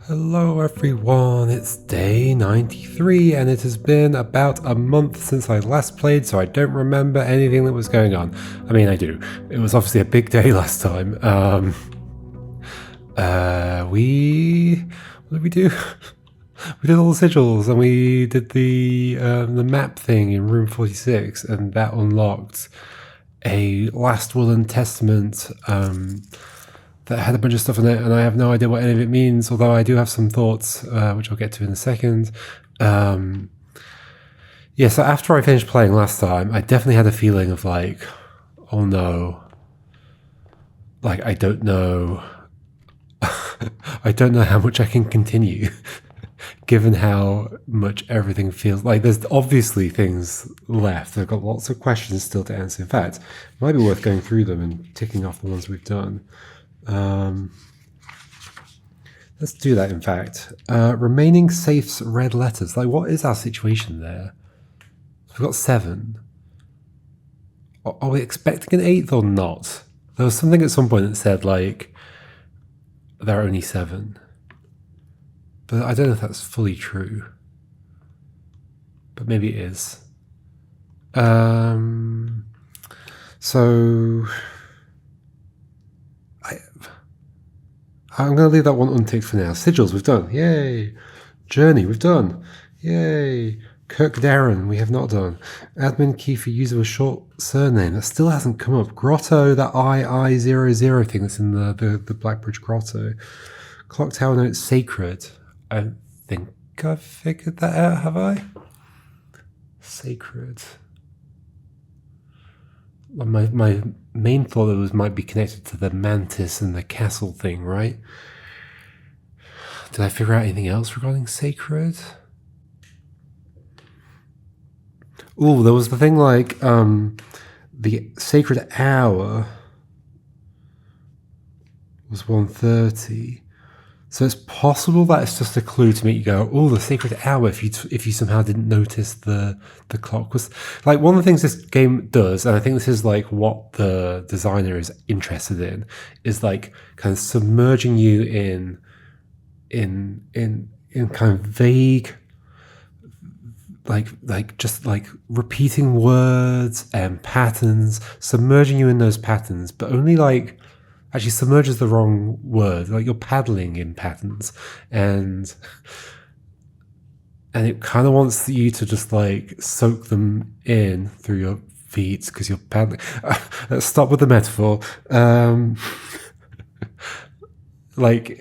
Hello everyone, it's day 93 and it has been about a month since I last played, so I don't remember anything that was going on. I mean, I do. It was obviously a big day last time. What did we do? We did all the sigils and we did the map thing in room 46, and that unlocked a Last Will and Testament that had a bunch of stuff in it, and I have no idea what any of it means, although I do have some thoughts, which I'll get to in a second. Yeah, so after I finished playing last time, I definitely had a feeling of like, oh no, like I don't know, I don't know how much I can continue, given how much everything feels like. There's obviously things left. I've got lots of questions still to answer. In fact, it might be worth going through them and ticking off the ones we've done. Let's do that, in fact. Remaining safes, red letters. Like, what is our situation there? We've got 7. Are we expecting an 8th or not? There was something at some point that said, like, there are only 7. But I don't know if that's fully true. But maybe it is. So I'm going to leave that one unticked for now. Sigils, we've done. Yay. Journey, we've done. Yay. Kirk Darren, we have not done. Admin key for user with short surname. That still hasn't come up. Grotto, that II00 thing that's in the Blackbridge Grotto. Clock tower note sacred. I think I've figured that out, have I? Sacred. My main thought it might be connected to the mantis and the castle thing, right? Did I figure out anything else regarding sacred? Oh, there was the thing like the sacred hour was 1:30. So it's possible that it's just a clue to make you go, oh, the sacred hour, if you somehow didn't notice the clock. Was like one of the things this game does, and I think this is like what the designer is interested in, is like kind of submerging you in kind of vague, like just like repeating words and patterns, submerging you in those patterns, but only like, actually submerge is the wrong word. Like you're paddling in patterns, and it kind of wants you to just like soak them in through your feet because you're paddling. Let's stop with the metaphor. Like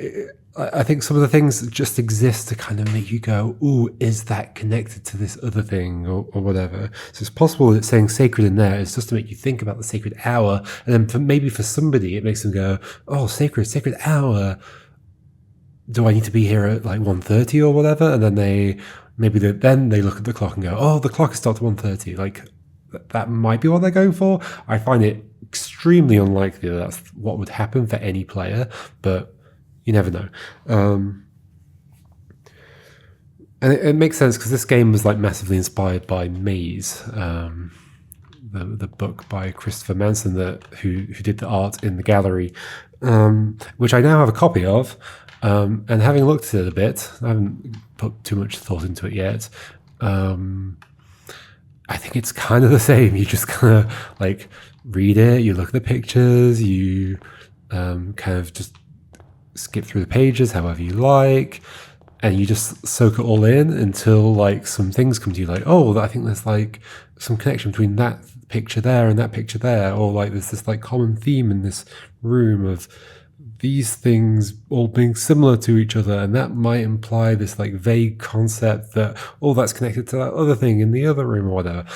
I think some of the things just exist to kind of make you go, ooh, is that connected to this other thing or whatever? So it's possible that saying sacred in there is just to make you think about the sacred hour. And then maybe for somebody, it makes them go, oh, sacred hour. Do I need to be here at like 1:30 or whatever? And then then they look at the clock and go, oh, the clock has stopped at 1:30. Like that might be what they're going for. I find it extremely unlikely that that's what would happen for any player, but you never know. And it makes sense because this game was like massively inspired by Maze, the book by Christopher Manson who did the art in the gallery, which I now have a copy of. And having looked at it a bit, I haven't put too much thought into it yet. I think it's kind of the same. You just kind of like read it, you look at the pictures, you kind of just skip through the pages however you like, and you just soak it all in until like some things come to you like, oh, I think there's like some connection between that picture there and that picture there, or like there's this like common theme in this room of these things all being similar to each other, and that might imply this like vague concept that, oh, that's connected to that other thing in the other room or whatever.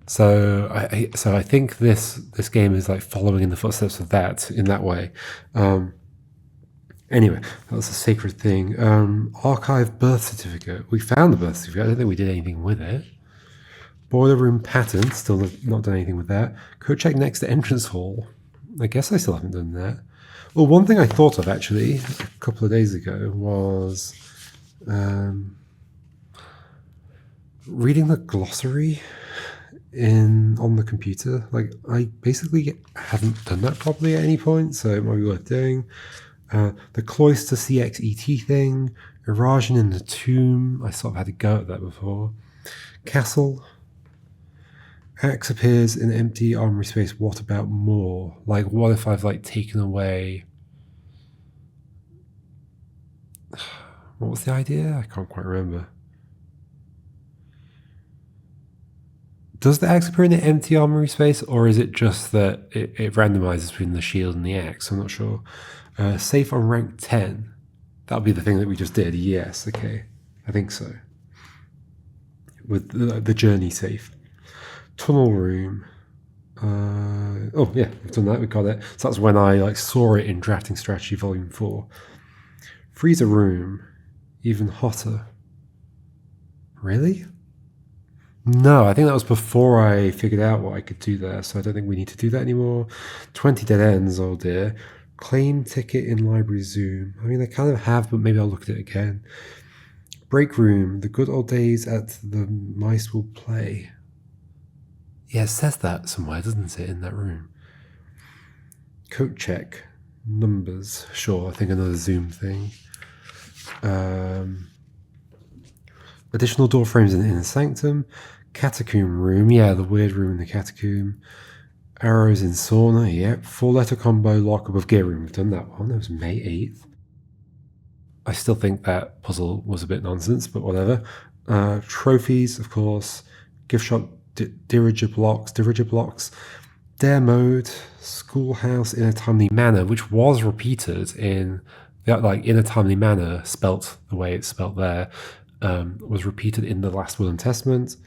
So I think this game is like following in the footsteps of that in that way. Anyway, that was a sacred thing. Archive birth certificate. We found the birth certificate. I don't think we did anything with it. Boiler room pattern. Still not done anything with that. Code check next to entrance hall. I guess I still haven't done that. Well, one thing I thought of actually a couple of days ago was reading the glossary on the computer. Like I basically haven't done that properly at any point, so it might be worth doing. The Cloister CXET thing, Erasion in the Tomb. I sort of had a go at that before. Castle. Axe appears in empty armory space. What about more? Like, what if I've like taken away? What was the idea? I can't quite remember. Does the axe appear in the empty armory space, or is it just that it randomizes between the shield and the axe? I'm not sure. Safe on rank 10. That'll be the thing that we just did. Yes, okay. I think so. With the journey safe. Tunnel room. Oh yeah, we've done that. We got it. So that's when I like saw it in Drafting Strategy Volume 4. Freezer room. Even hotter. Really? No, I think that was before I figured out what I could do there, so I don't think we need to do that anymore. 20 dead ends, oh dear. Claim ticket in library Zoom. I mean, I kind of have, but maybe I'll look at it again. Break room. The good old days at the mice will play. Yeah, it says that somewhere, doesn't it, in that room? Coat check. Numbers. Sure, I think another Zoom thing. Additional door frames in the inner sanctum. Catacomb room. Yeah, the weird room in the catacomb. Arrows in sauna. Yep. 4-letter combo lock above gear room. We've done that one. That was May 8th. I still think that puzzle was a bit nonsense, but whatever. Trophies, of course. Gift shop diriger blocks. Dare mode. Schoolhouse in a timely manner, which was repeated in in a timely manner, spelt the way it's spelt there. Was repeated in the Last Will and Testament.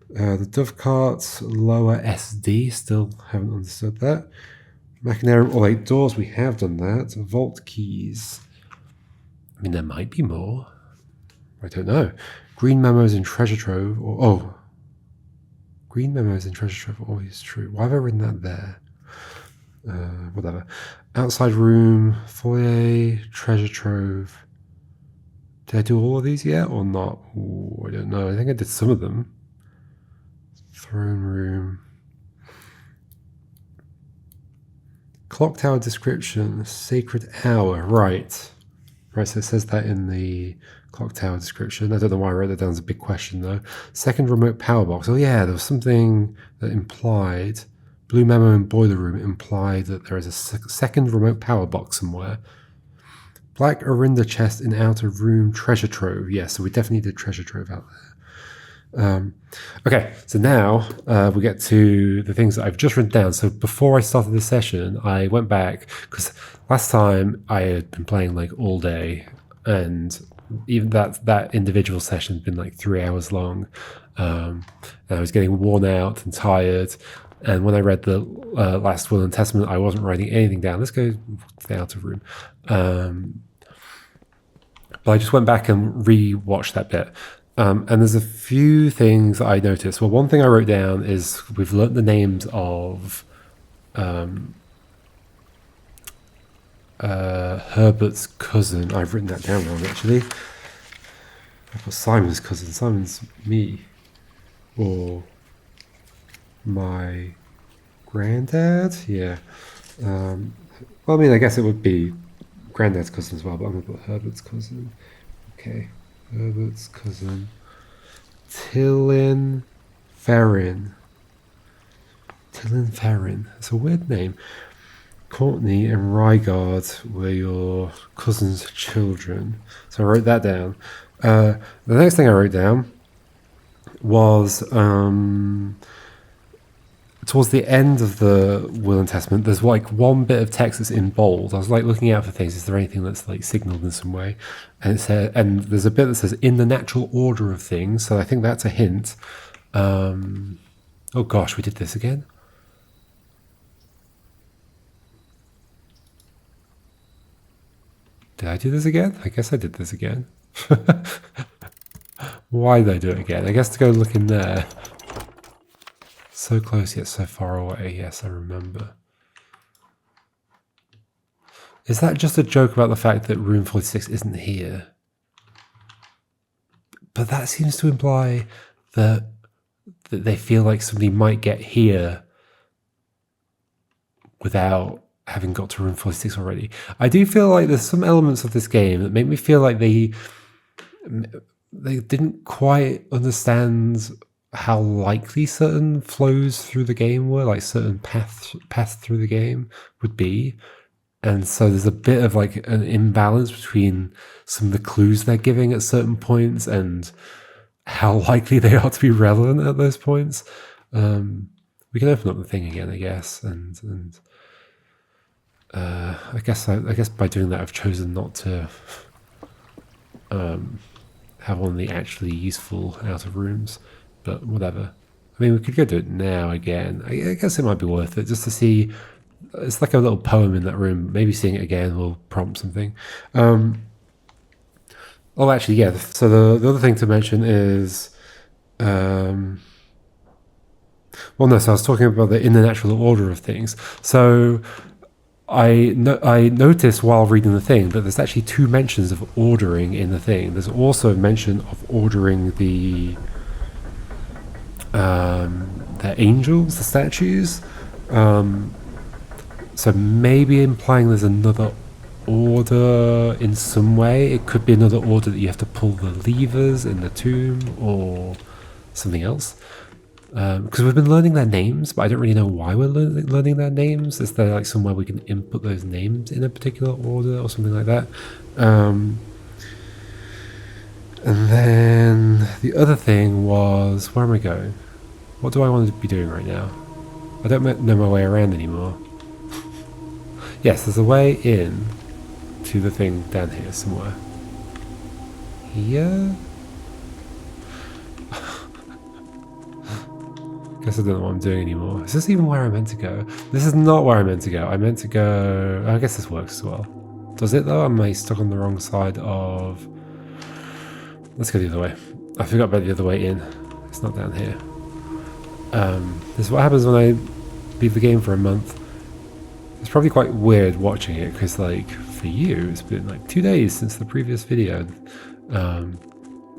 The Dove Carts, lower SD, still haven't understood that. Machinarium, all 8 doors, we have done that. Vault keys. I mean, there might be more. I don't know. Green memos in treasure trove. Green memos in treasure trove are always true. Why have I written that there? Whatever. Outside room, foyer, treasure trove. Did I do all of these yet or not? Ooh, I don't know. I think I did some of them. Throne room. Clock tower description. Sacred hour. Right. Right, so it says that in the clock tower description. I don't know why I wrote that down as a big question though. Second remote power box. Oh yeah, there was something that implied. Blue memo in boiler room implied that there is a second remote power box somewhere. Black Orinda chest in outer room treasure trove. Yeah, so we definitely did treasure trove out there. Okay, so now we get to the things that I've just written down. So before I started this session, I went back because last time I had been playing like all day, and even that individual session had been like 3 hours long. And I was getting worn out and tired. And when I read the Last Will and Testament, I wasn't writing anything down. Let's go to the outer room. But I just went back and re-watched that bit. And there's a few things that I noticed. Well, one thing I wrote down is we've learnt the names of Herbert's cousin. I've written that down wrong, actually. I put Simon's cousin. Simon's me. Or my granddad? Yeah. Well, I mean, I guess it would be granddad's cousin as well, but I'm going to put Herbert's cousin. Okay. Herbert's cousin. Tillin Ferrin. It's a weird name. Courtney and Rygard were your cousin's children. So I wrote that down. The next thing I wrote down was towards the end of the Will and Testament, there's like one bit of text that's in bold. I was like looking out for things. Is there anything that's like signaled in some way? And it said, and there's a bit that says in the natural order of things. So I think that's a hint. Oh gosh, we did this again. Did I do this again? I guess I did this again. Why did I do it again? I guess to go look in there. So close yet so far away. Yes, I remember. Is that just a joke about the fact that room 46 isn't here? But that seems to imply that they feel like somebody might get here without having got to room 46 already. I do feel like there's some elements of this game that make me feel like they didn't quite understand how likely certain flows through the game were, like certain paths through the game would be. And so there's a bit of like an imbalance between some of the clues they're giving at certain points and how likely they are to be relevant at those points. We can open up the thing again, I guess, and I guess by doing that, I've chosen not to have one of the actually useful outer rooms, but whatever. I mean, we could go do it now again. I guess it might be worth it just to see. It's like a little poem in that room. Maybe seeing it again will prompt something. Oh, actually, yeah. So the other thing to mention is, well, no. So I was talking about in the natural order of things. So I noticed while reading the thing that there's actually 2 mentions of ordering in the thing. There's also a mention of ordering the angels, the statues. So maybe implying there's another order in some way. It could be another order that you have to pull the levers in the tomb or something else. Because we've been learning their names, but I don't really know why we're learning their names. Is there like somewhere we can input those names in a particular order or something like that? And then the other thing was, where am I going? What do I want to be doing right now? I don't know my way around anymore. Yes, there's a way in to the thing down here somewhere. Here? Guess I don't know what I'm doing anymore. Is this even where I meant to go? This is not where I meant to go. I meant to go... I guess this works as well. Does it though? Am I stuck on the wrong side of... Let's go the other way. I forgot about the other way in. It's not down here. This is what happens when I leave the game for a month. It's probably quite weird watching it because, like, for you, it's been like 2 days since the previous video.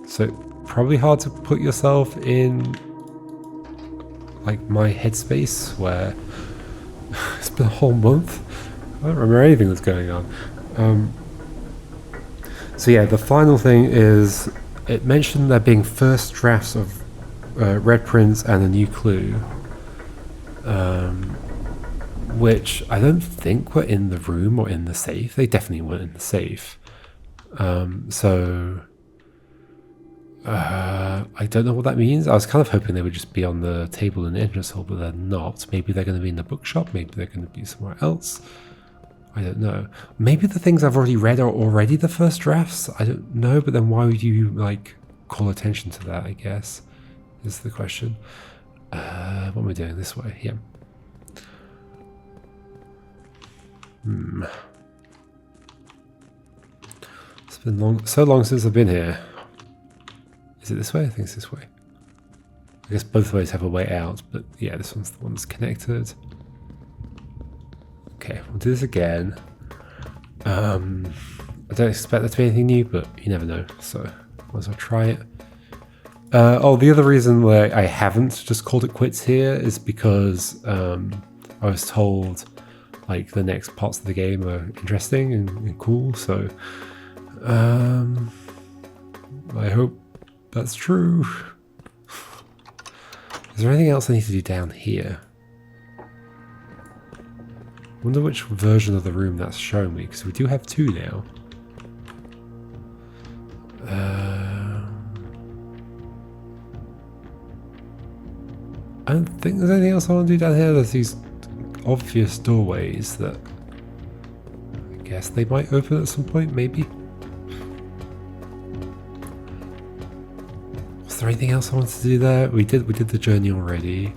So probably hard to put yourself in like my headspace where it's been a whole month. I don't remember anything that's going on. So yeah, the final thing is it mentioned there being first drafts of red prints and a new clue, which I don't think were in the room or in the safe. They definitely weren't in the safe. I don't know what that means. I was kind of hoping they would just be on the table in the entrance hall, but they're not. Maybe they're going to be in the bookshop. Maybe they're going to be somewhere else. I don't know. Maybe the things I've already read are already the first drafts. I don't know, but then why would you like call attention to that, I guess, is the question. What am I doing this way? Yeah. It's been so long since I've been here. Is it this way? I think it's this way. I guess both ways have a way out, but yeah, this one's the one that's connected. Okay, we'll do this again. I don't expect there to be anything new, but you never know, so might as well try it. Oh, the other reason why I haven't just called it quits here is because I was told like the next parts of the game are interesting and cool, so I hope that's true. Is there anything else I need to do down here? I wonder which version of the room that's showing me, because we do have 2 now. I don't think there's anything else I want to do down here. There's these obvious doorways that I guess they might open at some point, maybe. Was there anything else I wanted to do there? We did the journey already,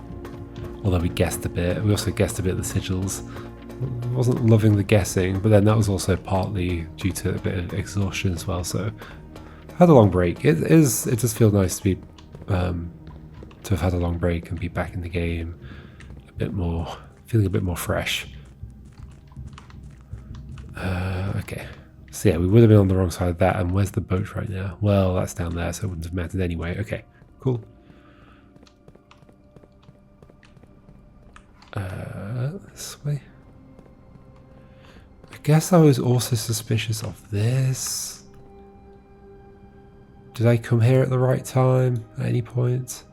although we guessed a bit. We also guessed a bit of the sigils. I wasn't loving the guessing, but then that was also partly due to a bit of exhaustion as well. So I had a long break. It does feel nice to be to have had a long break and be back in the game a bit more, feeling a bit more fresh. Okay. So yeah, we would have been on the wrong side of that. And where's the boat right now? Well, that's down there, so it wouldn't have mattered anyway. Okay, cool. This way. guess I was also suspicious of this. Did I come here at the right time at any point?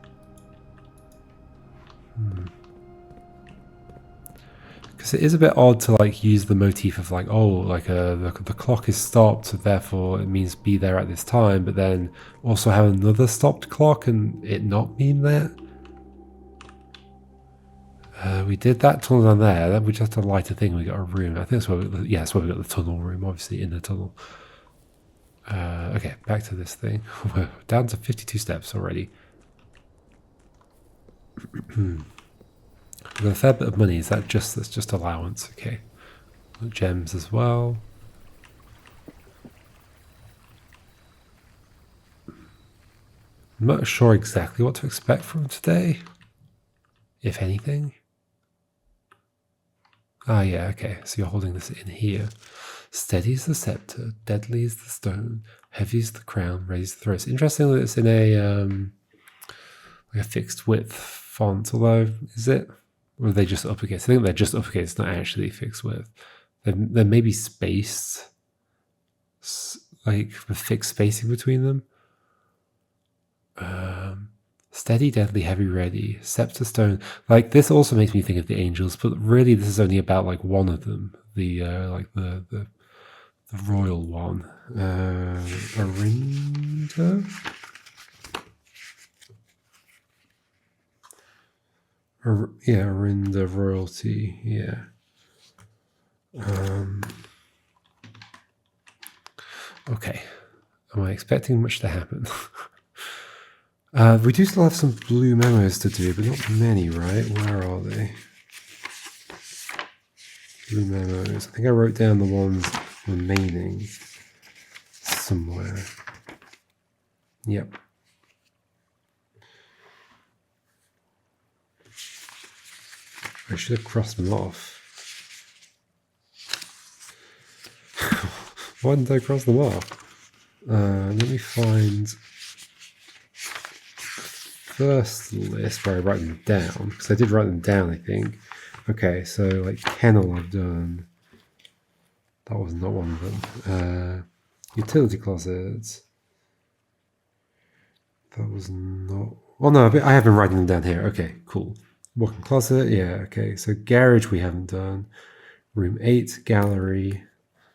Because it is a bit odd to like use the motif of like, oh, like the clock is stopped, so therefore it means be there at this time, but then also have another stopped clock and it not mean that. We did that tunnel down there. Then we just had to light a thing. We got a room. I think that's where that's where we got the tunnel room. Obviously in the tunnel. Okay, back to this thing. We're down to 52 steps already. We've got a fair bit of money. Is that that's just allowance? Okay, gems as well. I'm not sure exactly what to expect from today, if anything. Ah, yeah, okay. So you're holding this in here. Steady is the scepter, deadly is the stone, heavy is the crown, ready is the throw. It's interesting that it's in like a fixed width font, although, is it? Or are they just uppercase? I think they're just uppercase, it's not actually fixed width. They're maybe spaced, like with fixed spacing between them. Steady, deadly, heavy, ready, scepter, stone. Like this also makes me think of the angels, but really this is only about like one of them. The like the royal one. Arinda? Yeah, Arinda royalty, yeah. Okay. Am I expecting much to happen? We do still have some blue memos to do, but not many, right? Where are they? Blue memos. I think I wrote down the ones remaining somewhere. Yep. I should have crossed them off. Why didn't I cross them off? Let me find first list where I write them down, because I did write them down, I think. Okay, so like kennel I've done. That was not one of them. Utility closets. That was not... Oh no, I have been writing them down here. Okay, cool. Walk-in closet, yeah, okay. So garage we haven't done. Room 8, gallery.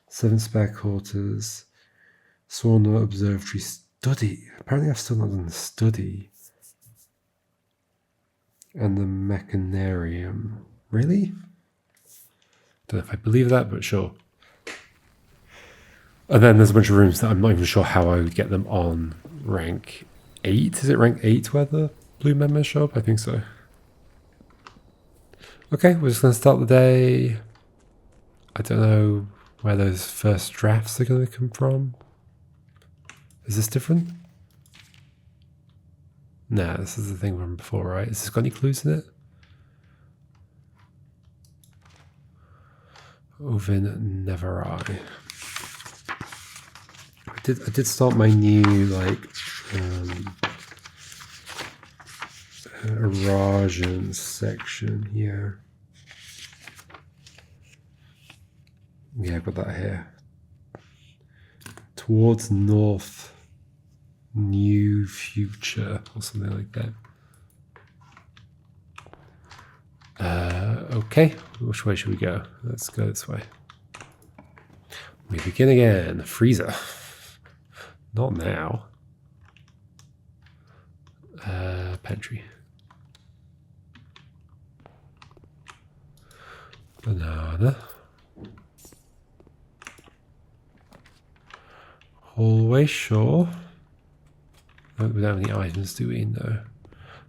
7 spare quarters. Sauna, observatory, study. Apparently I've still not done the study. And the mechanarium. Really? Don't know if I believe that, but sure. And then there's a bunch of rooms that I'm not even sure how I would get them on rank 8. Is it rank 8 where the blue members show up? I think so. Okay, we're just going to start the day. I don't know where those first drafts are going to come from. Is this different? Nah, this is the thing from before, right? Has this got any clues in it? Ovin never I. I did start my new like Arajan section here. Yeah, I've got that here. Towards north, new future, or something like that. Okay, which way should we go? Let's go this way. We begin again. Freezer. Not now. Pantry. Banana. Hallway, sure. We don't have any items, do we? No.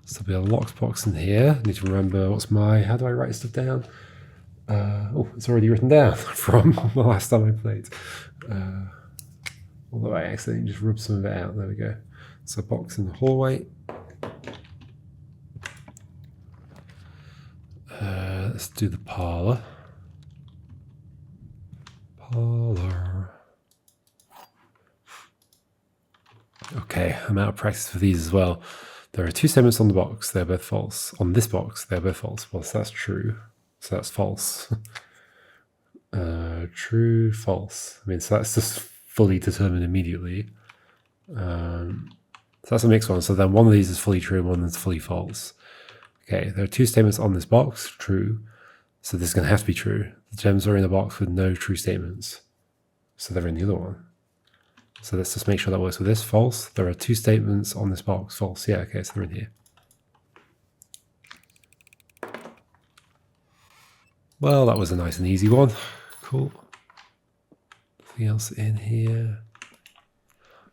So there'll be a lockbox in here. I need to remember what's how do I write stuff down? Oh, it's already written down from the last time I played. Although I accidentally just rubbed some of it out. There we go. So box in the hallway. Let's do the parlor. Parlor. Okay, I'm out of practice for these as well. There are 2 statements on the box. They're both false. On this box, they're both false. Well, so that's true. So that's false. true, false. I mean, so that's just fully determined immediately. So that's a mixed one. So then one of these is fully true and one is fully false. Okay, there are two statements on this box, true. So this is going to have to be true. The gems are in a box with no true statements. So they're in the other one. So let's just make sure that works with this. False. There are two statements on this box. False. Yeah, okay, so they're in here. Well, that was a nice and easy one. Cool. Anything else in here?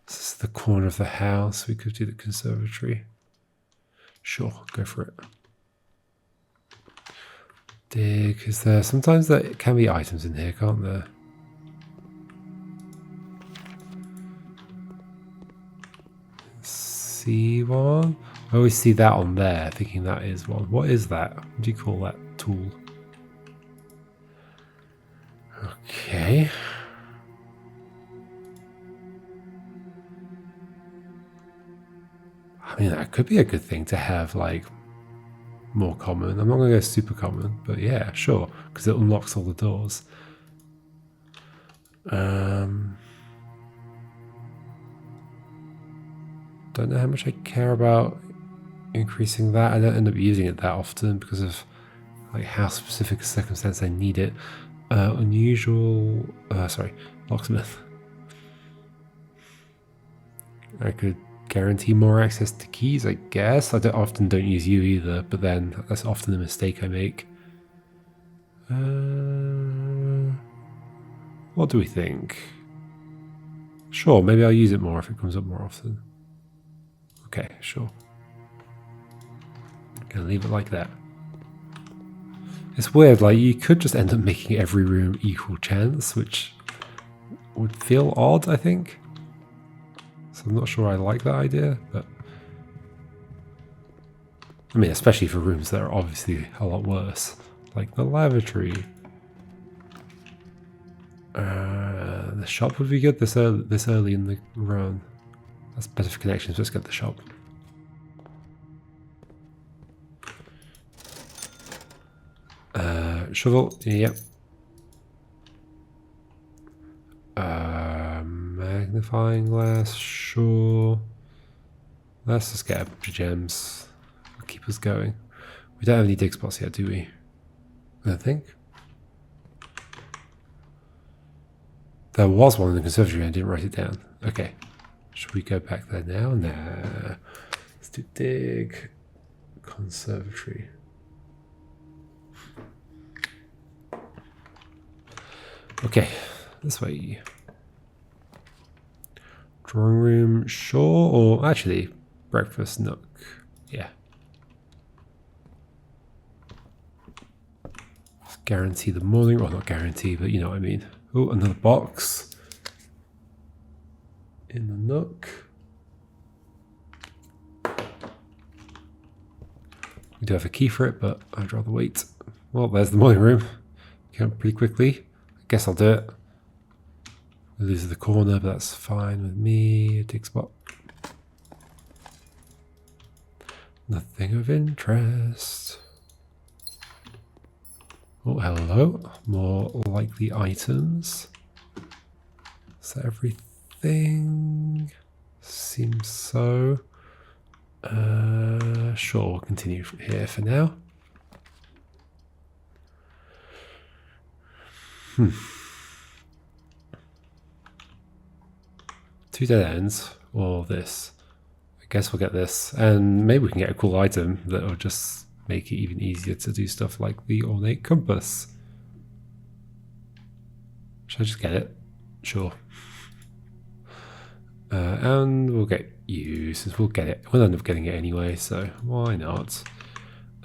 This is the corner of the house. We could do the conservatory. Sure, go for it. Dig. Is there... Sometimes there can be items in here, can't there? See one? I always see that on there, thinking that is one. What is that? What do you call that tool? Okay. I mean, that could be a good thing to have, like, more common. I'm not going to go super common, but yeah, sure, because it unlocks all the doors. Don't know how much I care about increasing that. I don't end up using it that often because of like how specific a circumstance I need it. Unusual, locksmith. I could guarantee more access to keys, I guess. I often don't use you either, but then that's often a mistake I make. What do we think? Sure, maybe I'll use it more if it comes up more often. Okay, sure. Gonna leave it like that. It's weird, like you could just end up making every room equal chance, which would feel odd, I think. So I'm not sure I like that idea, but I mean, especially for rooms that are obviously a lot worse, like the lavatory. The shop would be good this early in the run. That's better for connections. Let's get the shop. Shovel, yep. Magnifying glass, sure. Let's just get a bunch of gems. It'll keep us going. We don't have any dig spots yet, do we? I think. There was one in the conservatory, I didn't write it down. Okay. Should we go back there now? Nah. Let's do dig. Conservatory. Okay, this way. Drawing room, sure, or actually, breakfast nook, yeah. Guarantee the morning, well not guarantee, but you know what I mean. Oh, another box. In the nook. We do have a key for it, but I'd rather wait. Well, there's the morning room. Came up pretty quickly. I guess I'll do it. We lose the corner, but that's fine with me. A dig spot. Nothing of interest. Oh, hello. More likely items. Is that everything? Seems so. Sure, we'll continue from here for now. Two dead ends, or this. I guess we'll get this, and maybe we can get a cool item that will just make it even easier to do stuff like the ornate compass. Should I just get it? Sure. And we'll get you, since we'll get it. We'll end up getting it anyway, so why not?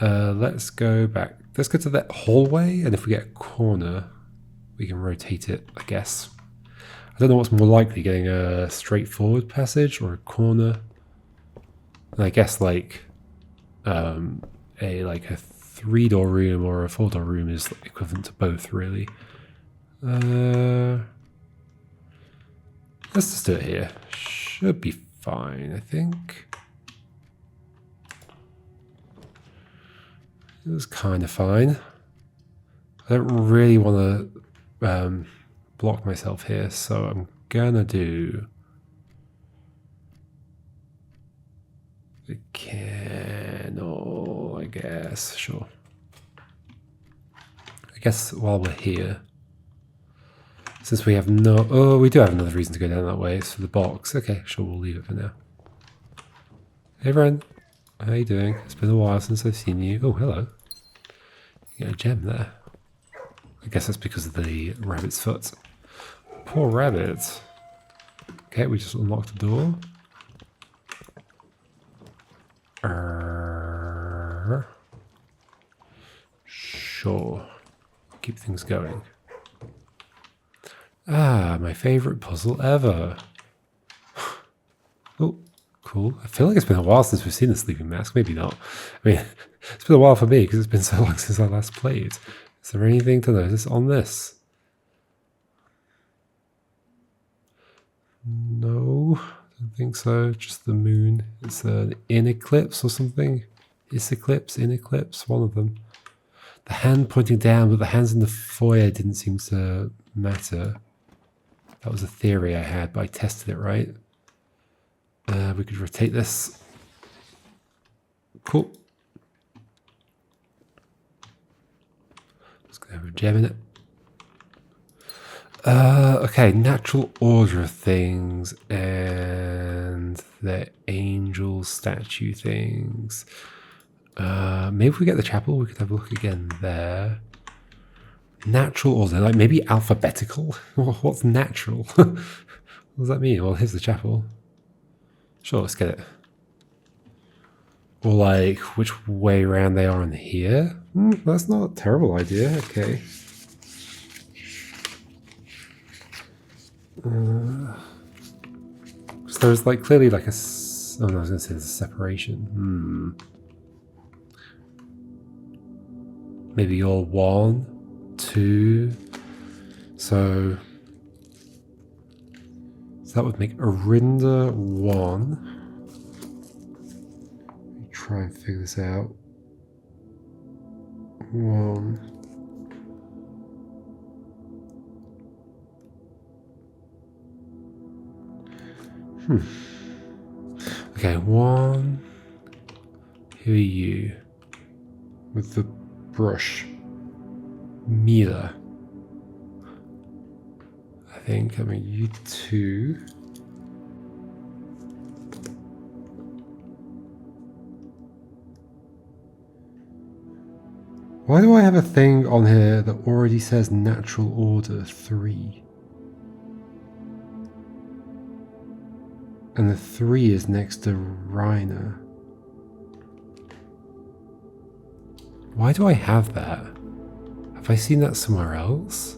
Let's go back. Let's go to that hallway, and if we get a corner, we can rotate it, I guess. I don't know what's more likely, getting a straightforward passage or a corner. And I guess like a 3-door room or a 4-door room is equivalent to both, really. Let's just do it here. Should be fine, I think. It was kind of fine. I don't really want to block myself here, so I'm gonna do the candle, I guess. Sure. I guess while we're here, since we have no... Oh, we do have another reason to go down that way. It's for the box. Okay, sure, we'll leave it for now. Hey, Ren. How you doing? It's been a while since I've seen you. Oh, hello. You got a gem there. I guess that's because of the rabbit's foot. Poor rabbit. Okay, we just unlocked the door. Sure. Keep things going. Ah, my favorite puzzle ever. Oh, cool. I feel like it's been a while since we've seen the sleeping mask. Maybe not. I mean, it's been a while for me because it's been so long since I last played. Is there anything to notice on this? No, I don't think so. Just the moon. It's an in eclipse or something. Is eclipse, in eclipse, one of them. The hand pointing down, but the hands in the foyer didn't seem to matter. That was a theory I had, but I tested it, right? We could rotate this. Cool. It's going to have a gem in it. Okay, natural order of things and the angel statue things. Maybe if we get the chapel, we could have a look again there. Natural order, like maybe alphabetical? What's natural? What does that mean? Well, here's the chapel. Sure, let's get it. Or like, which way around they are on here? That's not a terrible idea, okay. So there's like clearly like a... Oh no, I was going to say there's a separation. Maybe you're 1, 2. So that would make Arinda 1. Let me try and figure this out. 1. Okay, 1. Who are you? With the brush. Mila. I think, I mean, you 2. Why do I have a thing on here that already says natural order 3? And the 3 is next to Reiner. Why do I have that? Have I seen that somewhere else?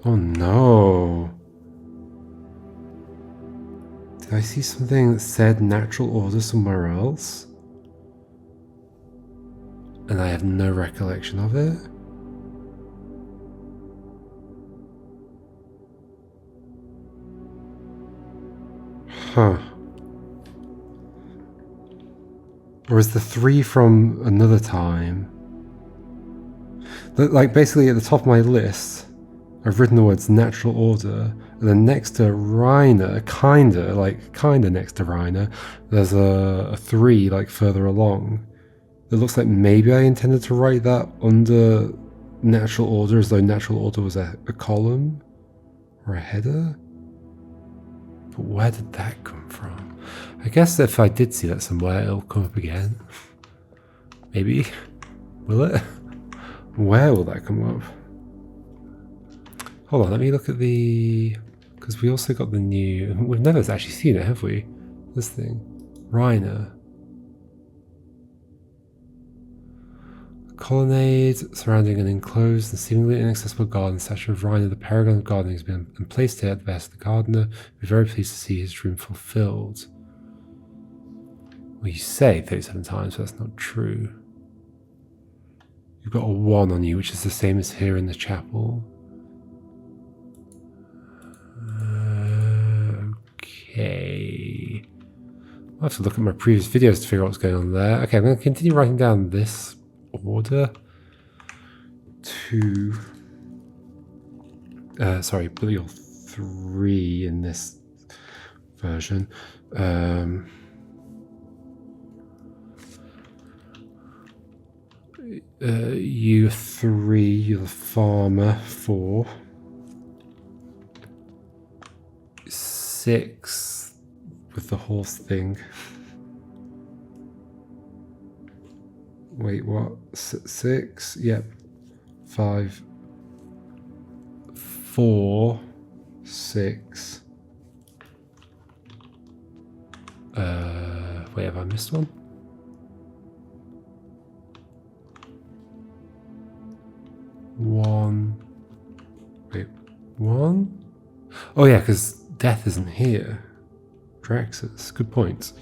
Oh no. Did I see something that said natural order somewhere else? And I have no recollection of it? Huh. Or is the 3 from another time? Like basically at the top of my list, I've written the words natural order, and then next to Reiner, kinda next to Reiner, there's a 3 like further along. It looks like maybe I intended to write that under natural order as though natural order was a column or a header. But where did that come from? I guess if I did see that somewhere, it'll come up again. Maybe. Will it? Where will that come up? Hold on, let me look at the... Because we also got the new... We've never actually seen it, have we? This thing. Reiner. Colonnade surrounding an enclosed and seemingly inaccessible garden. Statue of Reiner, the paragon of gardening, has been placed here at the behest of the gardener. We're very pleased to see his dream fulfilled. Well, you say 37 times, but that's not true. You've got a 1 on you, which is the same as here in the chapel. Okay. I'll have to look at my previous videos to figure out what's going on there. Okay, I'm going to continue writing down this order. 2. Sorry, but 3 in this version. You 3, you're the farmer. 4. 6 with the horse thing. Wait, what? 6? Yep. 5. 4. 6. Wait, have I missed one? Wait, 1? Oh yeah, because death isn't here. Draxus, good point.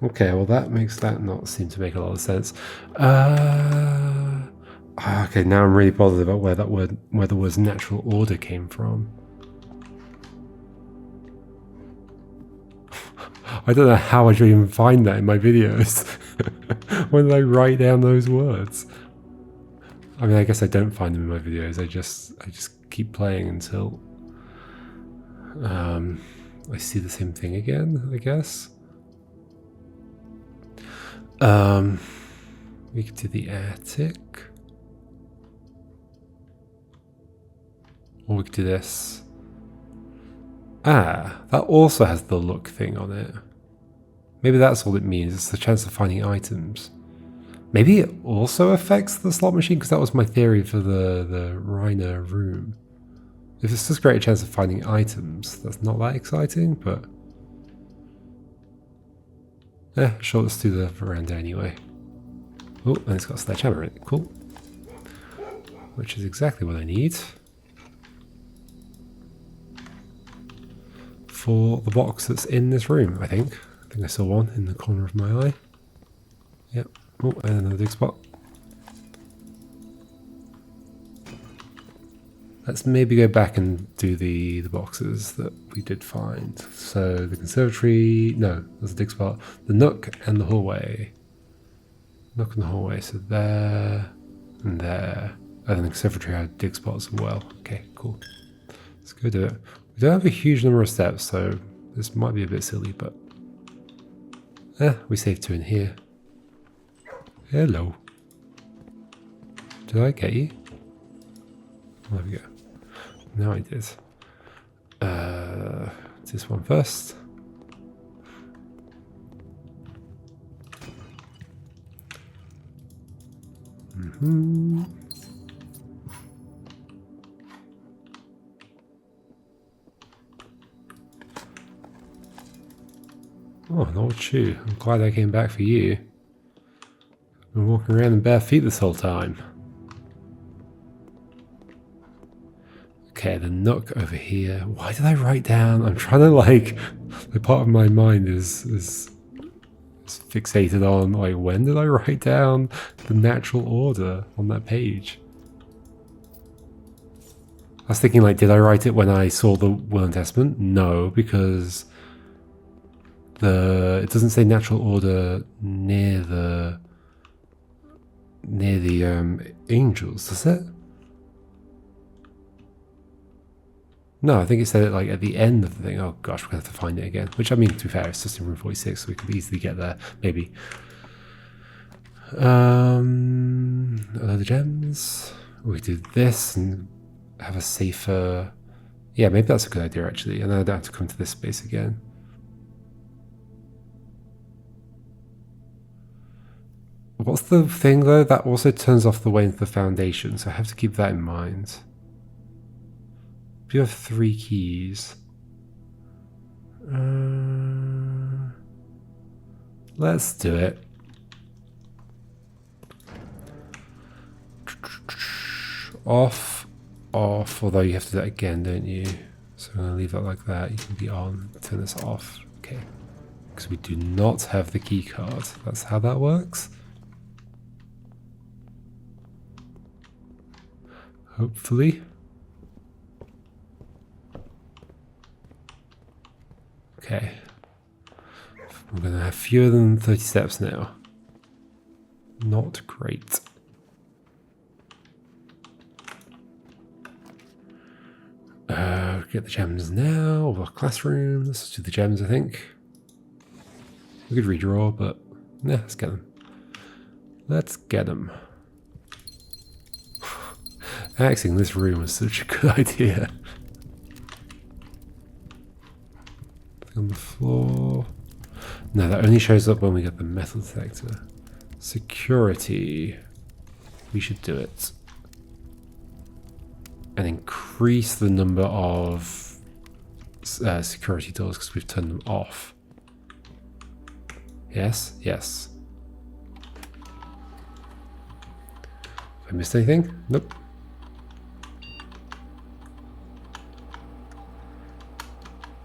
Okay, well that makes that not seem to make a lot of sense. Okay, now I'm really bothered about where the word natural order came from. I don't know how I should even find that in my videos. When did I write down those words? I mean, I guess I don't find them in my videos. I just keep playing until I see the same thing again, I guess. We could do the attic. Or we could do this. Ah, that also has the look thing on it. Maybe that's all it means. It's the chance of finding items. Maybe it also affects the slot machine, because that was my theory for the Reiner room. If it's just a greater chance of finding items, that's not that exciting, but... sure, let's do the veranda anyway. Oh, and it's got a sledgehammer in it. Cool. Which is exactly what I need for the box that's in this room, I think. I think I saw one in the corner of my eye. Yep. Oh, and another dig spot. Let's maybe go back and do the boxes that we did find. So the conservatory, no, there's a dig spot. The nook and the hallway. Nook and the hallway, so there and there. And then the conservatory had dig spots as well. Okay, cool. Let's go do it. We don't have a huge number of steps, so this might be a bit silly, but... we saved 2 in here. Hello. Did I get you? There we go. No, I did. This one first. Oh, an old shoe. I'm glad I came back for you. I've been walking around in bare feet this whole time. Okay, the nook over here. Why did I write down? I'm trying to like part of my mind is fixated on like, when did I write down the natural order on that page? I was thinking like, did I write it when I saw the Will and Testament? No, because it doesn't say natural order near the angels, does it? No, I think it said it like at the end of the thing. Oh gosh, we're gonna have to find it again. Which, I mean, to be fair, it's just in room 46, so we could easily get there, maybe. Other gems. We do this and have a safer... Yeah, maybe that's a good idea actually, and then I don't have to come to this space again. What's the thing though? That also turns off the way into the foundation, so I have to keep that in mind. You have 3 keys. Let's do it. Off, off, although you have to do that again, don't you? So I'm going to leave that like that. You can be on, turn this off. Okay. Because we do not have the key card. That's how that works. Hopefully. Okay. We're going to have fewer than 30 steps now. Not great. Get the gems now. All our classrooms. Let's do the gems, I think. We could redraw, but yeah, let's get them. Let's get them. Axing this room was such a good idea. On the floor. No, that only shows up when we get the metal detector. Security. We should do it. And increase the number of security doors because we've turned them off. Yes, yes. Have I missed anything? Nope.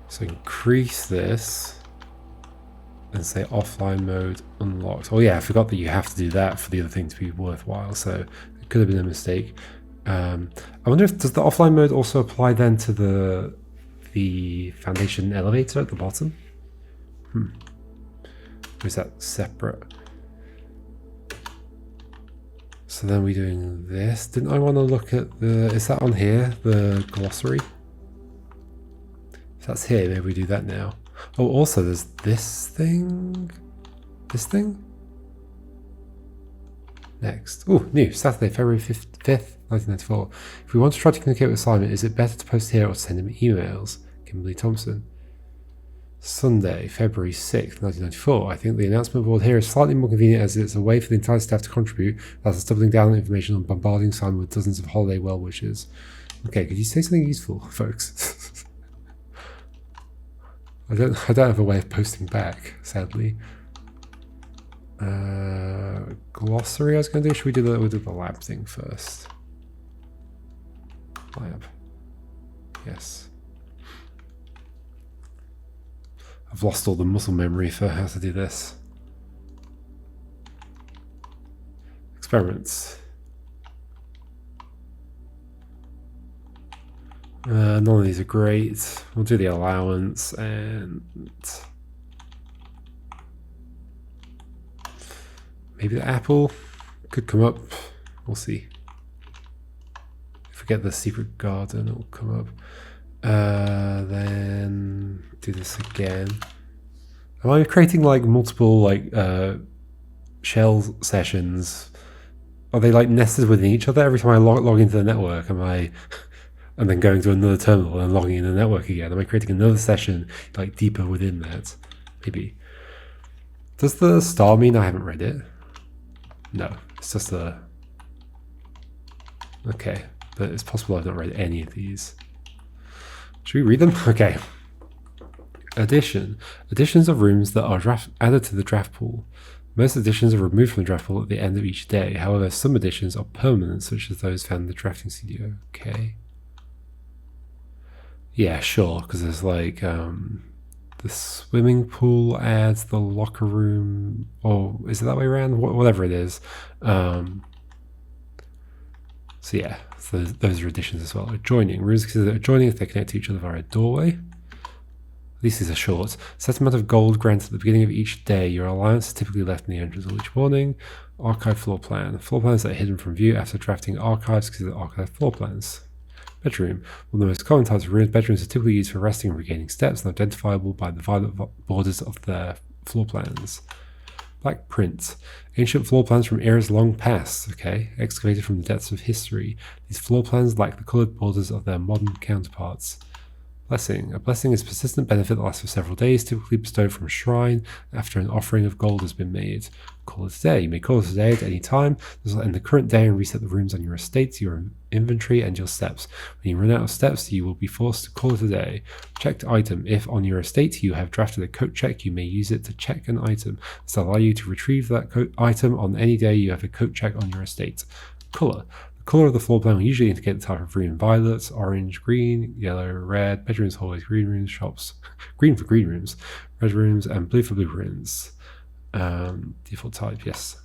So increase this and say offline mode unlocked. Oh yeah, I forgot that you have to do that for the other thing to be worthwhile, so it could have been a mistake. I wonder if does the offline mode also apply then to the foundation elevator at the bottom? Or is that separate? So then we're doing this. Didn't I want to look at the... Is that on here? The glossary? If that's here, maybe we do that now. Oh, also there's this thing. This thing? Next. Oh, new. Saturday, February 5th, 1994. If we want to try to communicate with Simon, is it better to post here or send him emails? Kimberly Thompson. Sunday, February 6th, 1994. I think the announcement board here is slightly more convenient as it's a way for the entire staff to contribute, rather than doubling down on information on bombarding Simon with dozens of holiday well wishes. Okay, could you say something useful, folks? I don't have a way of posting back, sadly. Glossary I was going to do. Should we do the lab thing first? Lab. Yes. I've lost all the muscle memory for how to do this. Experiments. None of these are great. We'll do the allowance and maybe the apple could come up. We'll see. If we get the secret garden, it will come up. Then do this again. Am I creating like multiple like shell sessions? Are they like nested within each other? Every time I log into the network, am I and then going to another terminal and logging in the network again? Am I creating another session like deeper within that? Maybe. Does the star mean I haven't read it? No, it's just a... Okay, but it's possible I've not read any of these. Should we read them? Okay. Addition. Additions of rooms that are added to the draft pool. Most additions are removed from the draft pool at the end of each day. However, some additions are permanent, such as those found in the drafting studio. Okay. Yeah, sure, because there's like the swimming pool adds the locker room, or is it that way around? Whatever it is. So yeah, so those are additions as well. Adjoining. Rooms considered adjoining if they connect to each other via a doorway. At least these are short. Set amount of gold granted at the beginning of each day. Your allowance is typically left in the entrance of each morning. Archive floor plan. Floor plans that are hidden from view after drafting archives considered archive floor plans. Bedroom. One of the most common types of rooms, bedrooms are typically used for resting and regaining steps and identifiable by the violet borders of their floor plans. Black print. Ancient floor plans from eras long past, okay, excavated from the depths of history. These floor plans lack the coloured borders of their modern counterparts. Blessing. A blessing is a persistent benefit that lasts for several days, typically bestowed from a shrine after an offering of gold has been made. Call it a day. You may call it a day at any time. This will end the current day and reset the rooms on your estate, your inventory, and your steps. When you run out of steps, you will be forced to call it a day. Checked item. If on your estate you have drafted a coat check, you may use it to check an item. This will allow you to retrieve that coat item on any day you have a coat check on your estate. Colour. The colour of the floor plan will usually indicate the type of room: violet, orange, green, yellow, red, bedrooms, hallways, green rooms, shops, green for green rooms, red rooms, and blue for blue rooms. Default type, yes.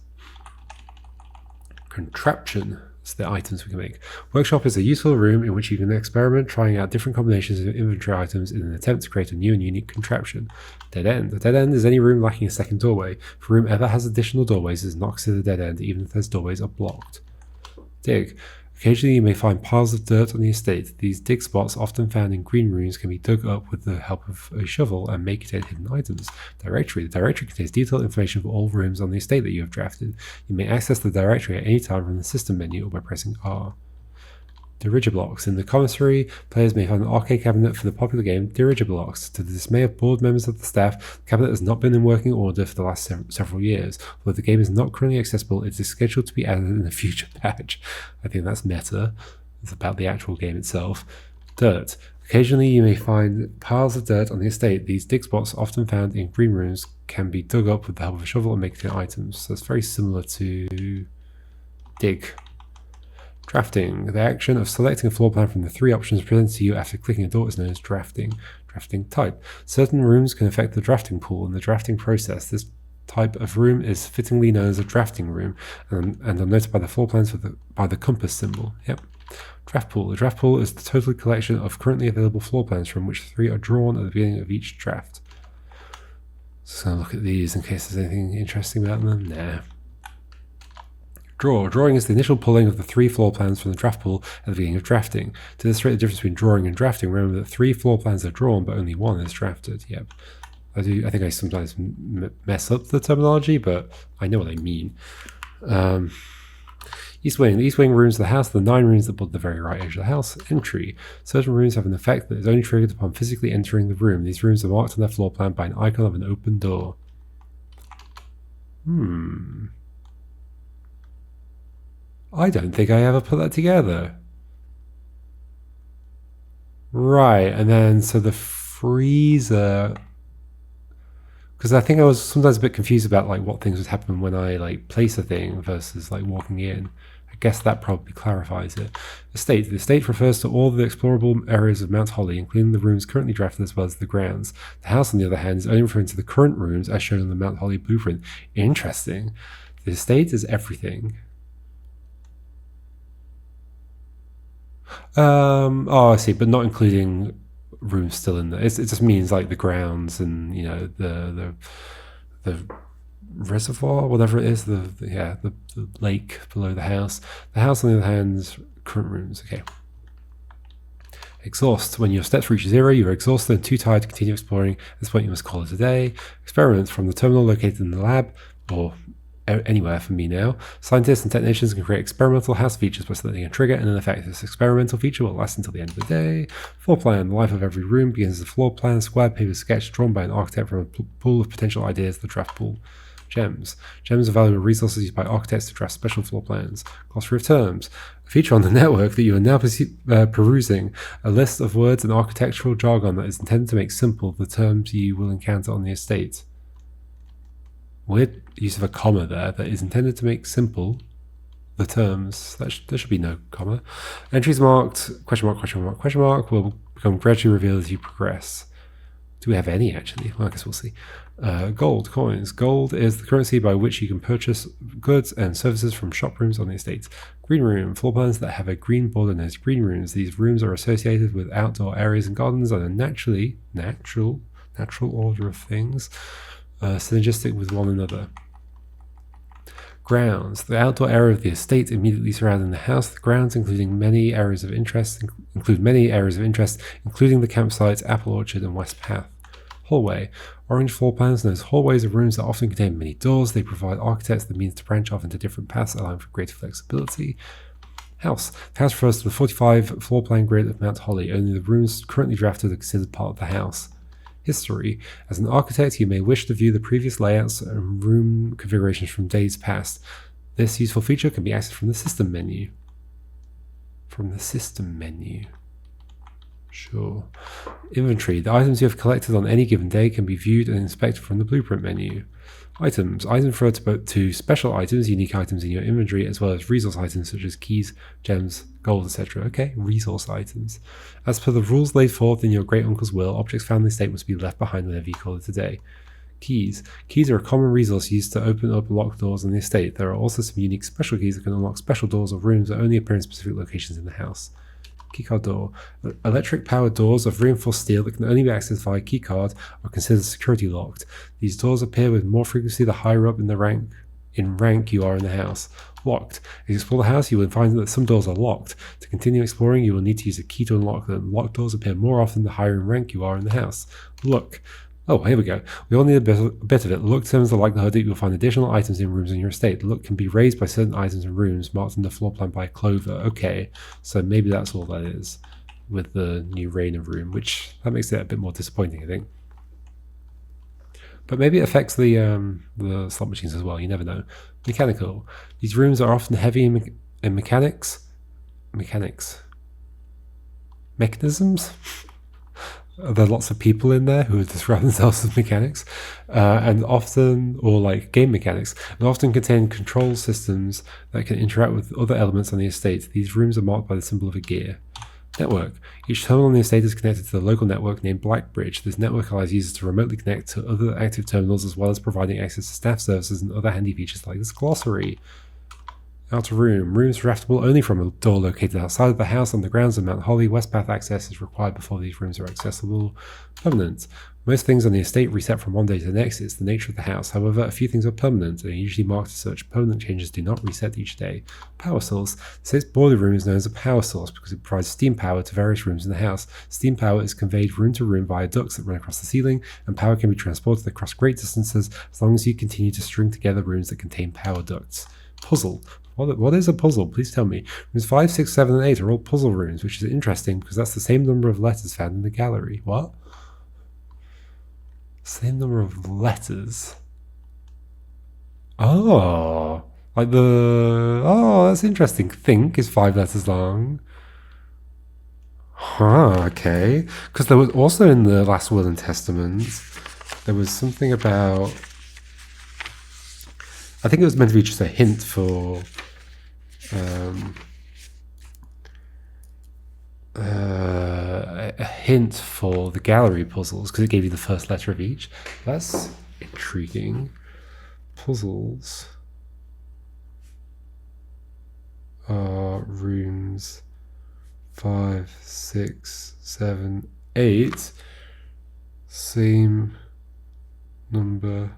Contraption is the items we can make. Workshop is a useful room in which you can experiment, trying out different combinations of inventory items in an attempt to create a new and unique contraption. Dead end. A dead end is any room lacking a second doorway. If a room ever has additional doorways, it is not considered a dead end, even if those doorways are blocked. Dig. Occasionally you may find piles of dirt on the estate. These dig spots, often found in green rooms, can be dug up with the help of a shovel and may contain hidden items. Directory. The directory contains detailed information for all rooms on the estate that you have drafted. You may access the directory at any time from the system menu or by pressing R. Dirigiblocks. In the commissary, players may find an arcade cabinet for the popular game Dirigiblocks. To the dismay of board members of the staff, the cabinet has not been in working order for the last several years. Although the game is not currently accessible, it is scheduled to be added in a future patch. I think that's meta. It's about the actual game itself. Dirt. Occasionally you may find piles of dirt on the estate. These dig spots, often found in green rooms, can be dug up with the help of a shovel and make items. So it's very similar to dig. Drafting. The action of selecting a floor plan from the 3 options presented to you after clicking a door is known as drafting. Drafting type. Certain rooms can affect the drafting pool and the drafting process. This type of room is fittingly known as a drafting room and are noted by the floor plans by the compass symbol. Yep. Draft pool. The draft pool is the total collection of currently available floor plans from which 3 are drawn at the beginning of each draft. Just going to look at these in case there's anything interesting about them. Nah. Draw. Drawing is the initial pulling of the 3 floor plans from the draft pool at the beginning of drafting. To illustrate the difference between drawing and drafting, remember that 3 floor plans are drawn, but only 1 is drafted. Yep. I think I sometimes mess up the terminology, but I know what I mean. East wing. The east wing rooms of the house are the 9 rooms that border the very right edge of the house. Entry. Certain rooms have an effect that is only triggered upon physically entering the room. These rooms are marked on their floor plan by an icon of an open door. I don't think I ever put that together. Right, and then so the freezer, because I think I was sometimes a bit confused about like what things would happen when I like place a thing versus like walking in. I guess that probably clarifies it. Estate. The estate refers to all the explorable areas of Mount Holly, including the rooms currently drafted as well as the grounds. The house, on the other hand, is only referring to the current rooms as shown in the Mount Holly blueprint. Interesting. The estate is everything. I see, but not including rooms still in there. It just means like the grounds and the reservoir, whatever it is, the lake below the house. The house, on the other hand, is current rooms. Okay. Exhaust. When your steps reach 0, you are exhausted and too tired to continue exploring. At this point, you must call it a day. Experiment. From the terminal located in the lab, or anywhere for me now, scientists and technicians can create experimental house features by selecting a trigger and an effect. This experimental feature will last until the end of the day. Floor plan. The life of every room begins as a floor plan, square paper sketch drawn by an architect from a pool of potential ideas, the draft pool. Gems. Gems are valuable resources used by architects to draft special floor plans. Glossary of terms. A feature on the network that you are now perusing. A list of words and architectural jargon that is intended to make simple the terms you will encounter on the estate. Weird use of a comma there that is intended to make simple the terms. There should be no comma. Entries marked question mark will become gradually revealed as you progress. Do we have any actually? Well, I guess we'll see. Gold coins. Gold is the currency by which you can purchase goods and services from shop rooms on the estate. Green room. Floor plans that have a green border known as green rooms. These rooms are associated with outdoor areas and gardens and are natural order of things. Synergistic with one another. Grounds. The outdoor area of the estate immediately surrounding the house. The grounds, include many areas of interest, including the campsite, apple orchard, and west path. Hallway. Orange floor plans known as hallways are rooms that often contain many doors. They provide architects the means to branch off into different paths, allowing for greater flexibility. House. The house refers to the 45 floor plan grid of Mount Holly. Only the rooms currently drafted are considered part of the house. History. As an architect, you may wish to view the previous layouts and room configurations from days past. This useful feature can be accessed from the system menu. Sure. Inventory. The items you have collected on any given day can be viewed and inspected from the blueprint menu. Items. Items refer to special items, unique items in your inventory, as well as resource items such as keys, gems, gold, etc. Okay, resource items. As per the rules laid forth in your great uncle's will, objects found in the estate must be left behind whenever you call it a day. Keys. Keys are a common resource used to open up locked doors in the estate. There are also some unique special keys that can unlock special doors or rooms that only appear in specific locations in the house. Keycard door. Electric powered doors of reinforced steel that can only be accessed via keycard are considered security locked. These doors appear with more frequency the higher up in rank you are in the house. Locked. As you explore the house, you will find that some doors are locked. To continue exploring, you will need to use a key to unlock them. Locked doors appear more often the higher in rank you are in the house. Look. Oh, here we go. We all need a bit of it. Look determines the likelihood that you will find additional items in rooms in your estate. The look can be raised by certain items in rooms marked in the floor plan by a clover. Okay, so maybe that's all that is with the new Rainer room, which that makes it a bit more disappointing, I think. But maybe it affects the slot machines as well. You never know. Mechanical. These rooms are often heavy in mechanisms. There are lots of people in there who describe themselves as mechanics, and often, or like game mechanics, and often contain control systems that can interact with other elements on the estate. These rooms are marked by the symbol of a gear. Network. Each terminal on the estate is connected to the local network named Blackbridge. This network allows users to remotely connect to other active terminals, as well as providing access to staff services and other handy features like this glossary. Outer room. Rooms draftable only from a door located outside of the house on the grounds of Mount Holly. Westpath access is required before these rooms are accessible. Permanent. Most things on the estate reset from one day to the next. It's the nature of the house. However, a few things are permanent and are usually marked as such. Permanent changes do not reset each day. Power source. The estate's boiler room is known as a power source because it provides steam power to various rooms in the house. Steam power is conveyed room to room via ducts that run across the ceiling, and power can be transported across great distances as long as you continue to string together rooms that contain power ducts. Puzzle. What is a puzzle? Please tell me. Rooms 5, 6, 7, and 8 are all puzzle rooms, which is interesting because that's the same number of letters found in the gallery. What? Same number of letters? Oh. Like the... Oh, that's interesting. Think is 5 letters long. Huh, okay. Because there was also in the Last Will and Testament, there was something about... I think it was meant to be just a hint for... a hint for the gallery puzzles because it gave you the first letter of each. That's intriguing. Puzzles are rooms 5, 6, 7, 8. Same number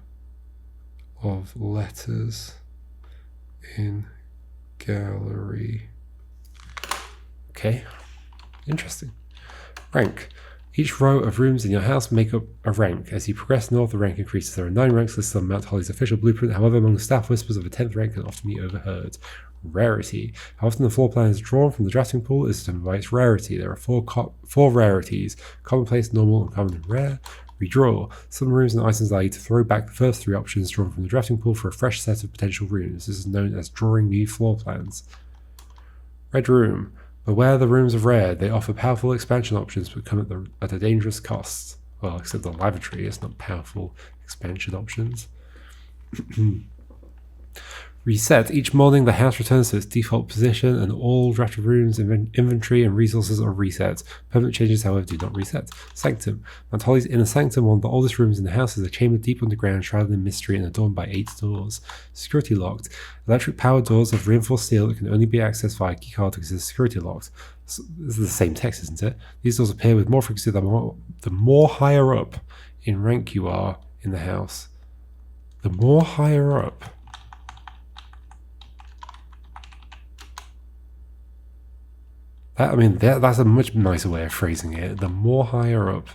of letters in gallery. Okay, interesting. Rank. Each row of rooms in your house make up a rank. As you progress north, the rank increases. There are 9 ranks listed on Mount Holly's official blueprint. However, among the staff, whispers of a 10th rank can often be overheard. Rarity. How often the floor plan is drawn from the drafting pool is determined by its rarity. There are four rarities: commonplace, normal, uncommon, and rare. Redraw. Some rooms and items allow you to throw back the first 3 options drawn from the drafting pool for a fresh set of potential rooms. This is known as drawing new floor plans. Red room. Beware the rooms of rare. They offer powerful expansion options but come at a dangerous cost. Well, except the lavatory is not powerful expansion options. Reset. Each morning the house returns to its default position and all drafted rooms, inventory and resources are reset. Permanent changes, however, do not reset. Sanctum. Mount Holly's inner sanctum, one of the oldest rooms in the house, is a chamber deep underground, shrouded in mystery and adorned by 8 doors. Security locked. Electric powered doors have reinforced steel that can only be accessed via keycard because it's security locked. So this is the same text, isn't it? These doors appear with more frequency the more higher up in rank you are in the house. The more higher up. That's a much nicer way of phrasing it. The more higher up.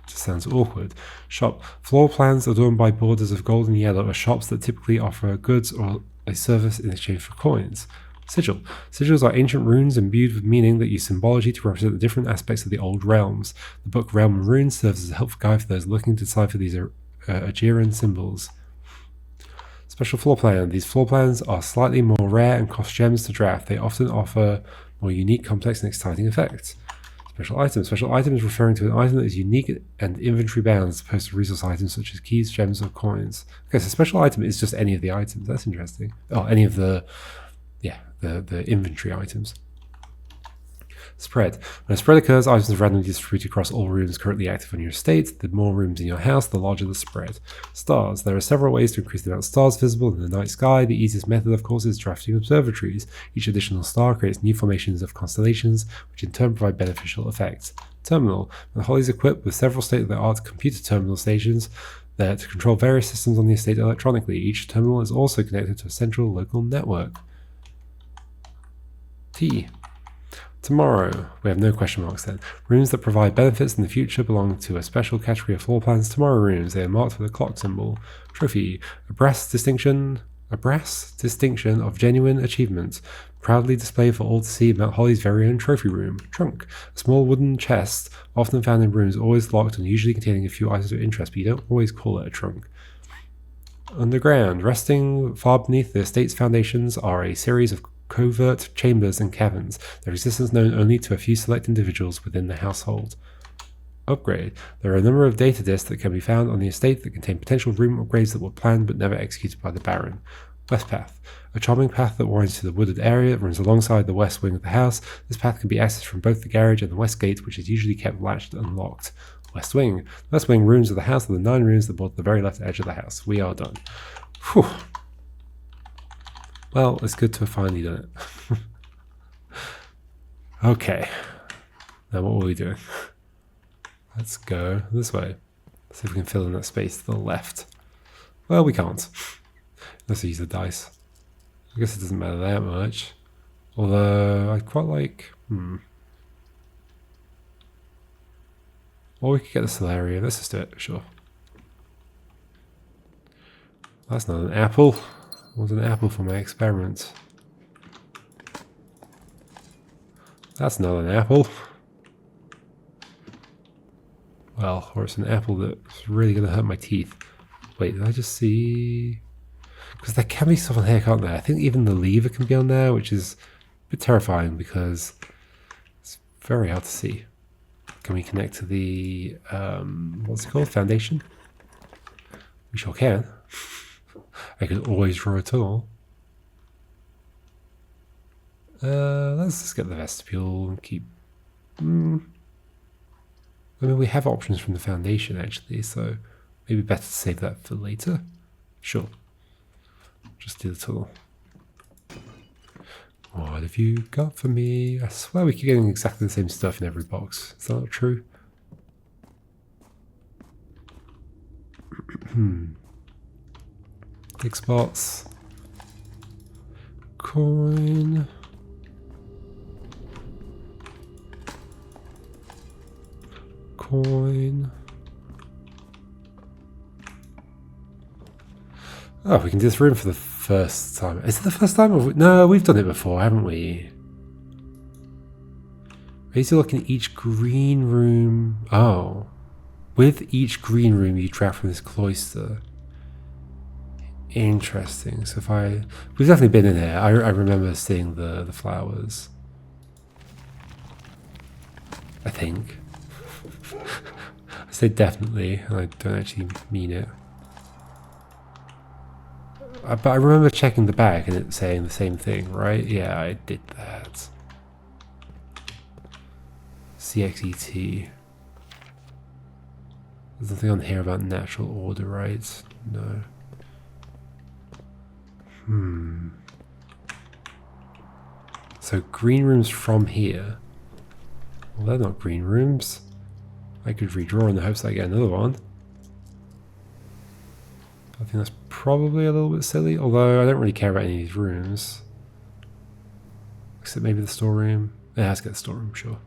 Just sounds awkward. Shop. Floor plans adorned by borders of gold and yellow are shops that typically offer goods or a service in exchange for coins. Sigil. Sigils are ancient runes imbued with meaning that use symbology to represent the different aspects of the old realms. The book Realm and Runes serves as a helpful guide for those looking to decipher these Aegean symbols. Special floor plan. These floor plans are slightly more rare and cost gems to draft. They often offer more unique, complex, and exciting effects. Special items. Special items referring to an item that is unique and inventory bound as opposed to resource items such as keys, gems, or coins. Okay, so special item is just any of the items. That's interesting. Oh, any of the inventory items. Spread. When a spread occurs, items are randomly distributed across all rooms currently active on your estate. The more rooms in your house, the larger the spread. Stars. There are several ways to increase the amount of stars visible in the night sky. The easiest method, of course, is drafting observatories. Each additional star creates new formations of constellations, which in turn provide beneficial effects. Terminal. Mount Holly is equipped with several state-of-the-art computer terminal stations there to control various systems on the estate electronically. Each terminal is also connected to a central local network. T. Tomorrow. We have no question marks then. Rooms that provide benefits in the future belong to a special category of floor plans. Tomorrow rooms. They are marked with a clock symbol. Trophy. A brass distinction of genuine achievement. Proudly displayed for all to see Mount Holly's very own trophy room. Trunk. A small wooden chest, often found in rooms, always locked and usually containing a few items of interest, but you don't always call it a trunk. Underground. Resting far beneath the estate's foundations are a series of covert chambers and caverns, their existence known only to a few select individuals within the household. Upgrade. There are a number of data disks that can be found on the estate that contain potential room upgrades that were planned but never executed by the Baron. West Path. A charming path that winds to the wooded area that runs alongside the west wing of the house. This path can be accessed from both the garage and the west gate, which is usually kept latched and locked. West wing. The west wing rooms of the house are the 9 rooms that border the very left edge of the house. We are done. Whew. Well, it's good to have finally done it. Okay. Now what are we doing? Let's go this way. See if we can fill in that space to the left. Well, we can't. Let's use the dice. I guess it doesn't matter that much. Although, I'd quite like... Or we could get the Solarium. Let's just do it, sure. That's not an apple. I want an apple for my experiment. That's not an apple. Well, or it's an apple that's really going to hurt my teeth. Wait, did I just see... Because there can be stuff on here, can't there? I think even the lever can be on there, which is a bit terrifying because it's very hard to see. Can we connect to the, what's it called? Foundation? We sure can. I could always draw a tunnel. Let's just get the vestibule and keep... I mean, we have options from the foundation, actually, so maybe better to save that for later. Sure. Just do the tunnel. What have you got for me? I swear we keep getting exactly the same stuff in every box. Is that not true? Big spots. Coin. Coin. Oh, we can do this room for the first time. Is it the first time? No, we've done it before, haven't we? I used to look in each green room. Oh. With each green room you track from this cloister. Interesting. So if I... We've definitely been in here. I remember seeing the flowers. I think. I say definitely, and I don't actually mean it. But I remember checking the back and it saying the same thing, right? Yeah, I did that. CXET. There's nothing on here about natural order, right? No. So green rooms from here. Well, they're not green rooms. I could redraw in the hopes that I get another one. I think that's probably a little bit silly, although I don't really care about any of these rooms. Except maybe the storeroom. Yeah, let's get the storeroom, sure.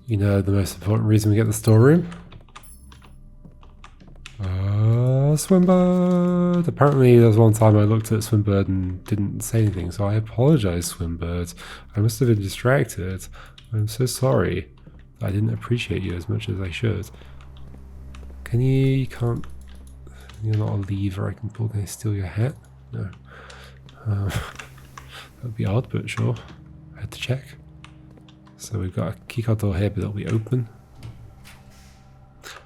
You know the most important reason we get the storeroom? Swimbird! Apparently there was one time I looked at Swimbird and didn't say anything, so I apologize, Swimbird. I must have been distracted. I'm so sorry. I didn't appreciate you as much as I should. Can you can't... You're not a lever I can pull. Can I steal your hat? No. That would be odd, but sure. I had to check. So we've got a keycard door here, but it'll be open.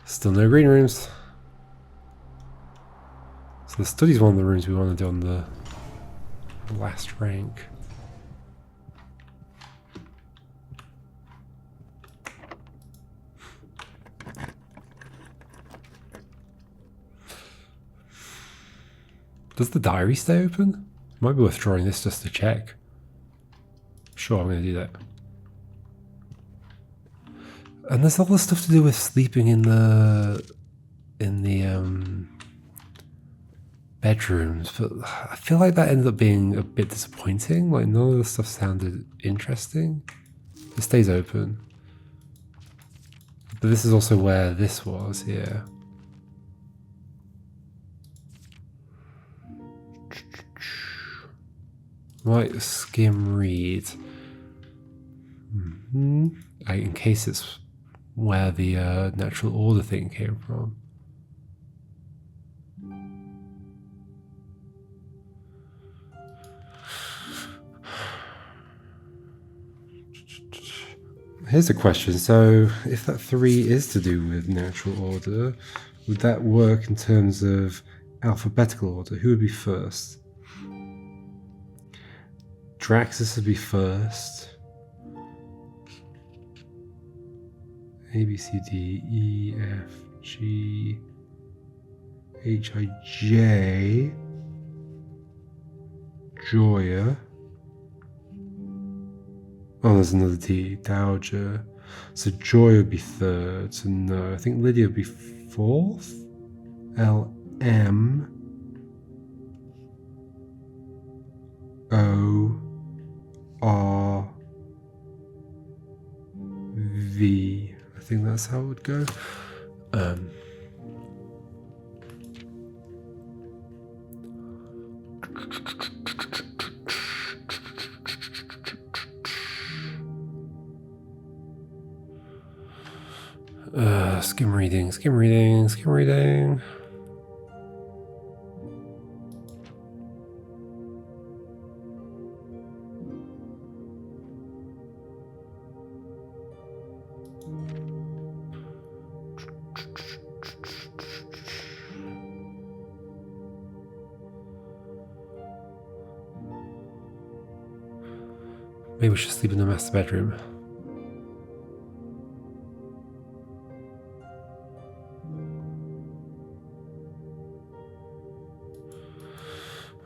Still no green rooms. So the study's one of the rooms we want to do on the last rank. Does the diary stay open? Might be worth drawing this just to check. Sure, I'm going to do that. And there's all the stuff to do with sleeping in the bedrooms, but I feel like that ended up being a bit disappointing. Like none of the stuff sounded interesting. It stays open. But this is also where this was, yeah. Might skim read. In case it's where the natural order thing came from. Here's a question. So, if that 3 is to do with natural order, would that work in terms of alphabetical order? Who would be first? Draxus would be first. A, B, C, D, E, F, G, H, I, J, Joya. Oh, there's another T, Dowager. So Joy would be third. So no, I think Lydia would be fourth. L, M, O, R, V. I think that's how it would go. Skim reading, skim reading, skim reading. Maybe we should sleep in the master bedroom.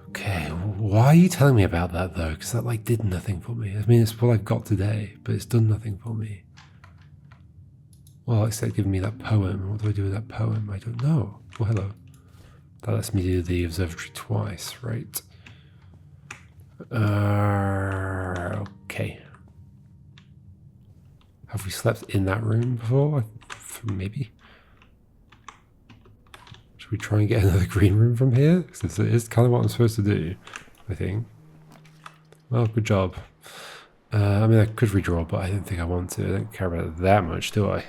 Okay, why are you telling me about that though? Because that like did nothing for me. I mean, it's what I've got today, but it's done nothing for me. Well, except giving me that poem. What do I do with that poem? I don't know. Oh, hello. That lets me do the observatory twice, right? Okay. Have we slept in that room before? Maybe. Should we try and get another green room from here? Because it is kind of what I'm supposed to do, I think. Well, good job. I mean, I could redraw, but I don't think I want to. I don't care about it that much, do I?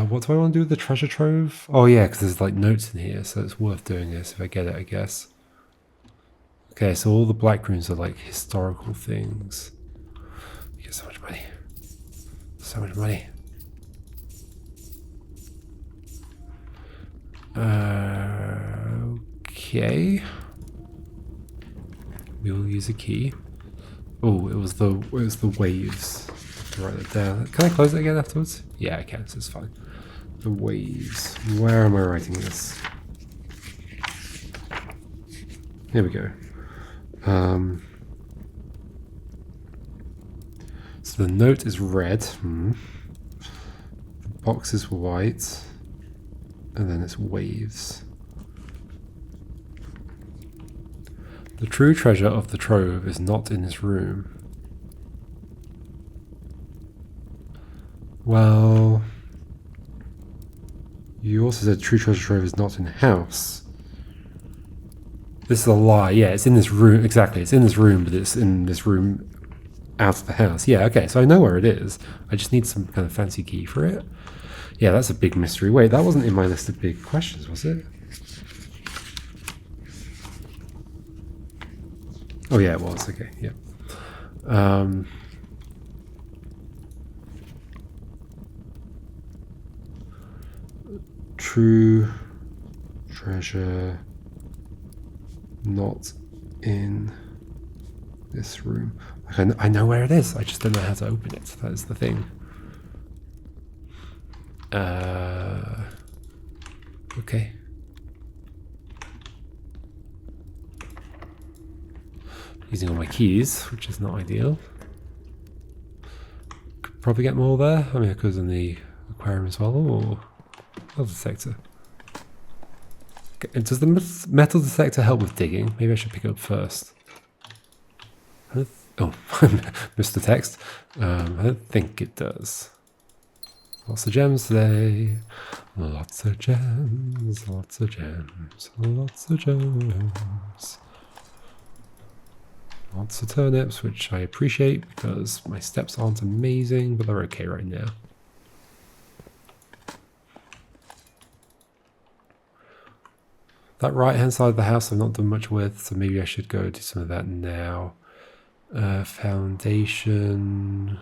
What do I want to do with the treasure trove? Oh yeah, because there's like notes in here, so it's worth doing this if I get it, I guess. Okay, so all the black rooms are like historical things. You get so much money. So much money. Okay. We will use a key. Oh, it was the waves. Write that down. Can I close it again afterwards? Yeah, I can, so it's fine. The waves. Where am I writing this? Here we go. So the note is red. The box is white. And then it's waves. The true treasure of the trove is not in this room. Well, you also said true treasure trove is not in the house. This is a lie. Yeah, it's in this room. Exactly, it's in this room, but it's in this room out of the house. Yeah, okay, so I know where it is. I just need some kind of fancy key for it. Yeah, that's a big mystery. Wait, that wasn't in my list of big questions, was it? Oh yeah, it was. Okay, yeah. True treasure not in this room. Like I know where it is. I just don't know how to open it. That is the thing. Okay. Using all my keys, which is not ideal. Could probably get more there. I mean, I could in the aquarium as well, or other sector. Okay, does the metal detector help with digging? Maybe I should pick it up first. Oh, missed the text. I don't think it does. Lots of gems today. Lots of gems, lots of gems, lots of gems. Lots of turnips, which I appreciate because my steps aren't amazing, but they're okay right now. That right-hand side of the house I've not done much with, so maybe I should go do some of that now. Foundation.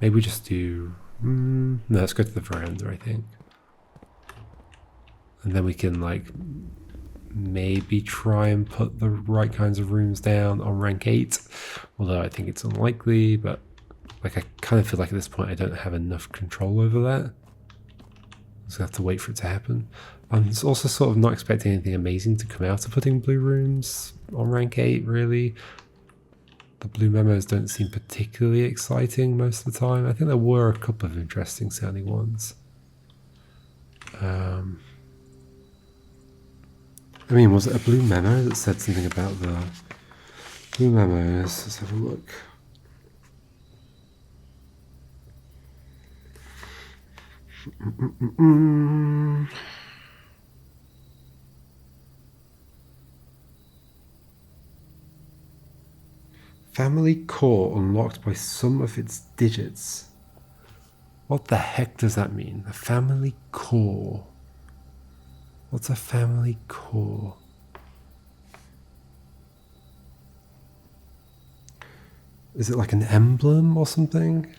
Maybe we just do... no, let's go to the veranda, I think. And then we can, like, maybe try and put the right kinds of rooms down on rank 8. Although I think it's unlikely, but like I kind of feel like at this point I don't have enough control over that. I'm just gonna have to wait for it to happen. I'm also sort of not expecting anything amazing to come out of putting blue rooms on rank 8, really. The blue memos don't seem particularly exciting most of the time. I think there were a couple of interesting sounding ones. I mean, was it a blue memo that said something about the blue memos? Let's have a look. Family core unlocked by some of its digits. What the heck does that mean? A family core. What's a family core? Is it like an emblem or something?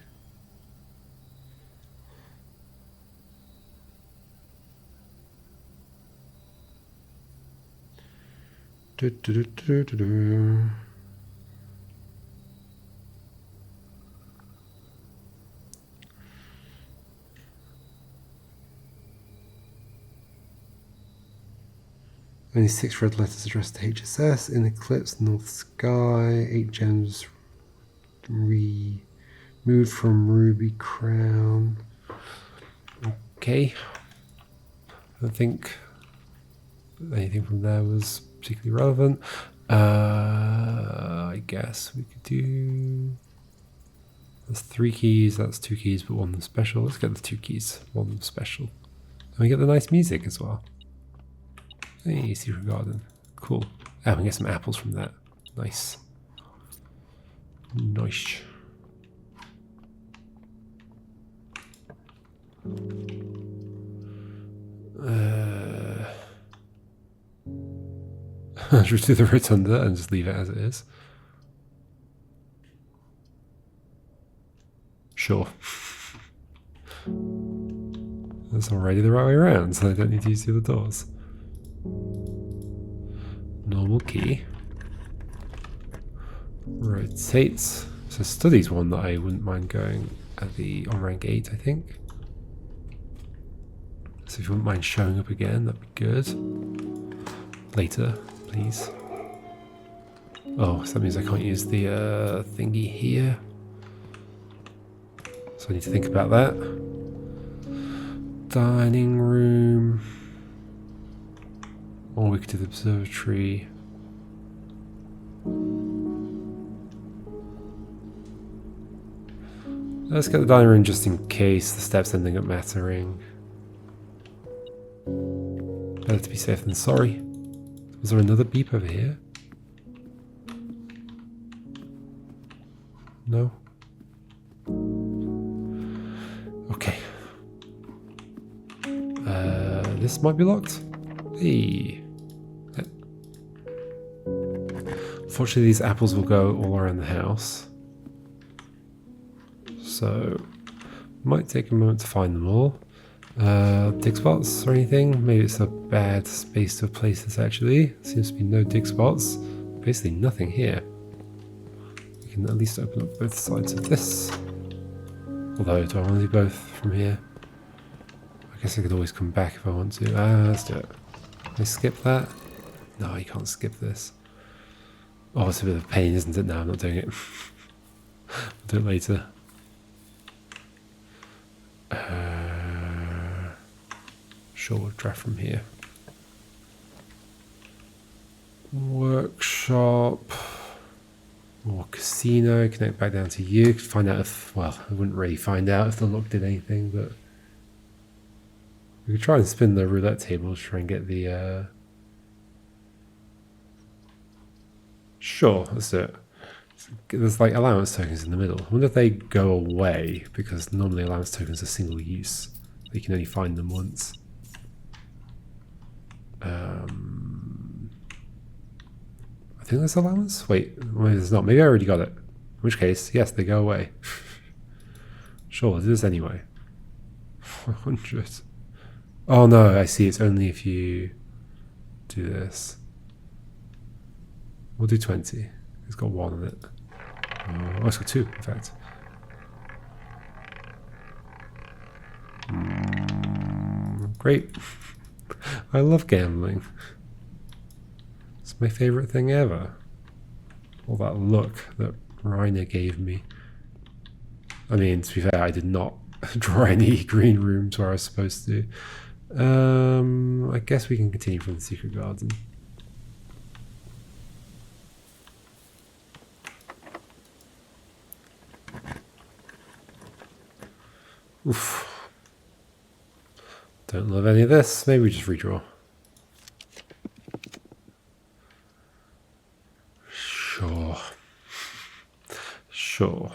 Only 6 red letters addressed to HSS in Eclipse, North Sky, 8 gems removed from Ruby Crown. Okay. I don't think anything from there was particularly relevant. I guess we could do... That's 3 keys, that's 2 keys, but one of them special. Let's get the 2 keys, one of them special. And we get the nice music as well. Hey, secret garden. Cool. Oh, we get some apples from that. Nice. Nice. Should we do the rotunda and just leave it as it is? Sure. That's already the right way around, so I don't need to use the other doors. Normal key. Rotates. So study's one that I wouldn't mind going at the on rank 8, I think. So if you wouldn't mind showing up again, that'd be good. Later, please. Oh, so that means I can't use the thingy here. So I need to think about that. Dining room. Or we could do the observatory. Let's get the dining room just in case the steps ending up mattering. Better to be safe than sorry. Was there another beep over here? No? Okay. This might be locked. Hey. Unfortunately, these apples will go all around the house. So, might take a moment to find them all. Dig spots or anything? Maybe it's a bad space to place this actually. Seems to be no dig spots. Basically nothing here. We can at least open up both sides of this. Although, do I want to do both from here? I guess I could always come back if I want to. Let's do it. Can I skip that? No, you can't skip this. Oh, it's a bit of a pain, isn't it? No, I'm not doing it. I'll do it later. Sure, we'll draft from here. Workshop. Or casino. Connect back down to you. Find out if, well, I wouldn't really find out if the lock did anything, but we could try and spin the roulette table to try and get the sure, let's do it. There's like allowance tokens in the middle. I wonder if they go away, because normally allowance tokens are single use. You can only find them once. I think there's allowance? Wait, maybe there's not. Maybe I already got it. In which case, yes, they go away. Sure, let's do this anyway. 400. Oh no, I see. It's only if you do this. We'll do 20. It's got 1 on it. Oh, it's got 2, in fact. Great. I love gambling. It's my favorite thing ever. All that look that Rainer gave me. I mean, to be fair, I did not draw any green rooms where I was supposed to. I guess we can continue from the secret garden. Oof. Don't love any of this. Maybe we just redraw. Sure. Sure.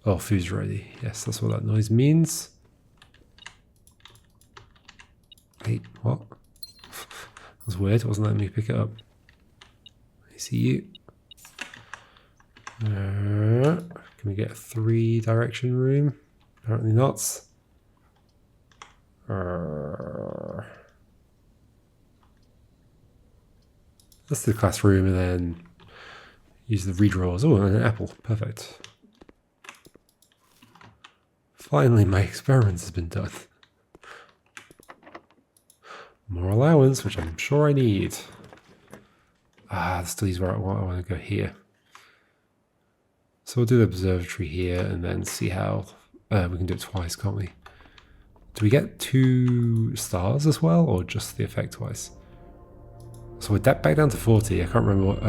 Oh, food's ready. Yes, that's what that noise means. Wait, what? That was weird. It wasn't letting me pick it up. I see you. Can we get a 3-direction room? Apparently not. Let's do the classroom and then use the redraws. Oh, and an apple. Perfect. Finally, my experiment has been done. More allowance, which I'm sure I need. Ah, this still is where I want to go here. So we'll do the observatory here and then see how we can do it twice, can't we? Do we get 2 stars as well, or just the effect twice? So we're back down to 40. I can't remember what,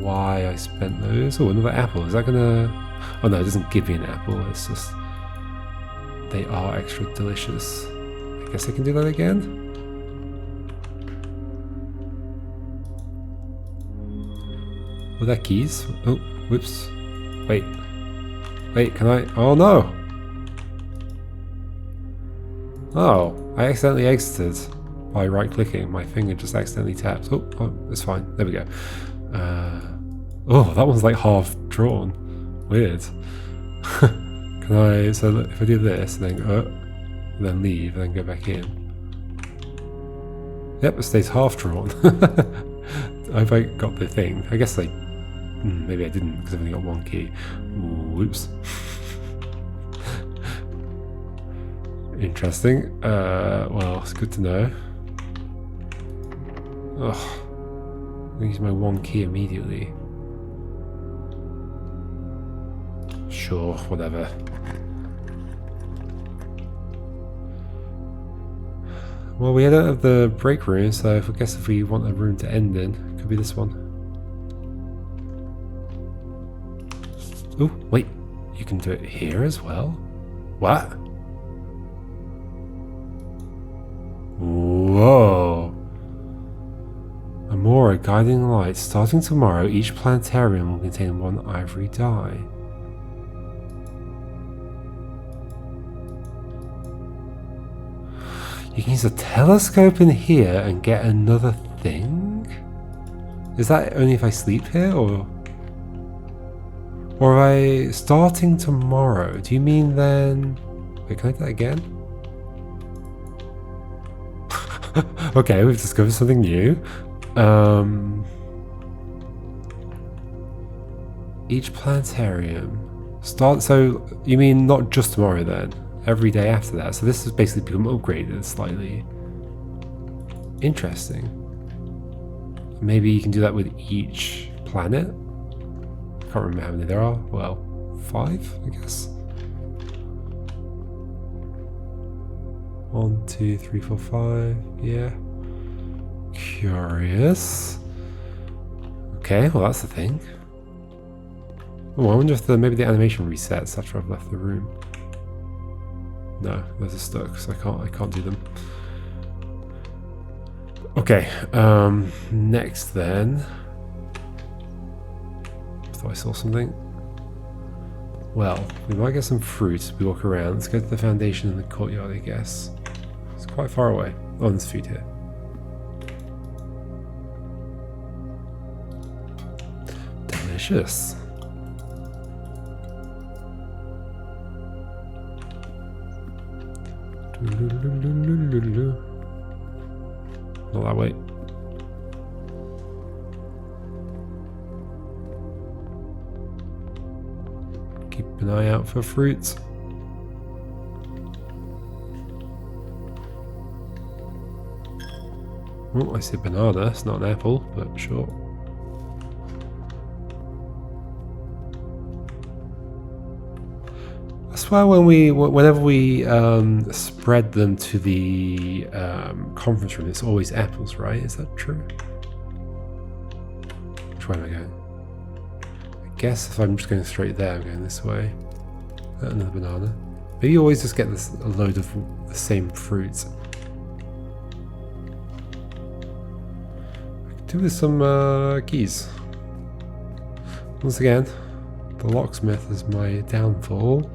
why I spent those. Oh, another apple. Is that gonna... Oh no, it doesn't give me an apple. It's just... They are extra delicious. I guess I can do that again? Were there keys? Oh, whoops. Wait. Wait, can I? Oh no! Oh, I accidentally exited by right-clicking. My finger just accidentally tapped. Oh, it's fine. There we go. Oh, that one's like half drawn. Weird. Can I? So look, if I do this, then leave, and then go back in. Yep, it stays half drawn. I hope I got the thing. I guess like. Maybe I didn't because I've only got 1 key. Whoops. Interesting. Well, it's good to know. Ugh. I'm going to use my 1 key immediately. Sure, whatever. Well, we don't have the break room, so I guess if we want a room to end in, it could be this one. Oh, wait, you can do it here as well? What? Whoa. Amora guiding light. Starting tomorrow, each planetarium will contain 1 ivory die. You can use a telescope in here and get another thing? Is that only if I sleep here, or... Or am I starting tomorrow? Do you mean then... Wait, can I do that again? Okay, we've discovered something new. Each planetarium... So, you mean not just tomorrow then? Every day after that. So this has basically become upgraded slightly. Interesting. Maybe you can do that with each planet? I can't remember how many there are. Well, 5, I guess. 1, 2, 3, 4, 5. Yeah. Curious. Okay, well that's the thing. Oh, I wonder if maybe the animation resets after I've left the room. No, those are stuck, so I can't do them. Okay, next then. I thought I saw something. Well, we might get some fruit as we walk around. Let's go to the foundation in the courtyard, I guess. It's quite far away. Oh, there's food here. Delicious. Not that way. Keep an eye out for fruits. Oh, I see a banana. It's not an apple, but sure. I swear whenever we spread them to the conference room, it's always apples, right? Is that true? Which way am I going? I guess if I'm just going straight there, I'm going this way. Another banana. But you always just get a load of the same fruits. I could do with some keys. Once again, the locksmith is my downfall.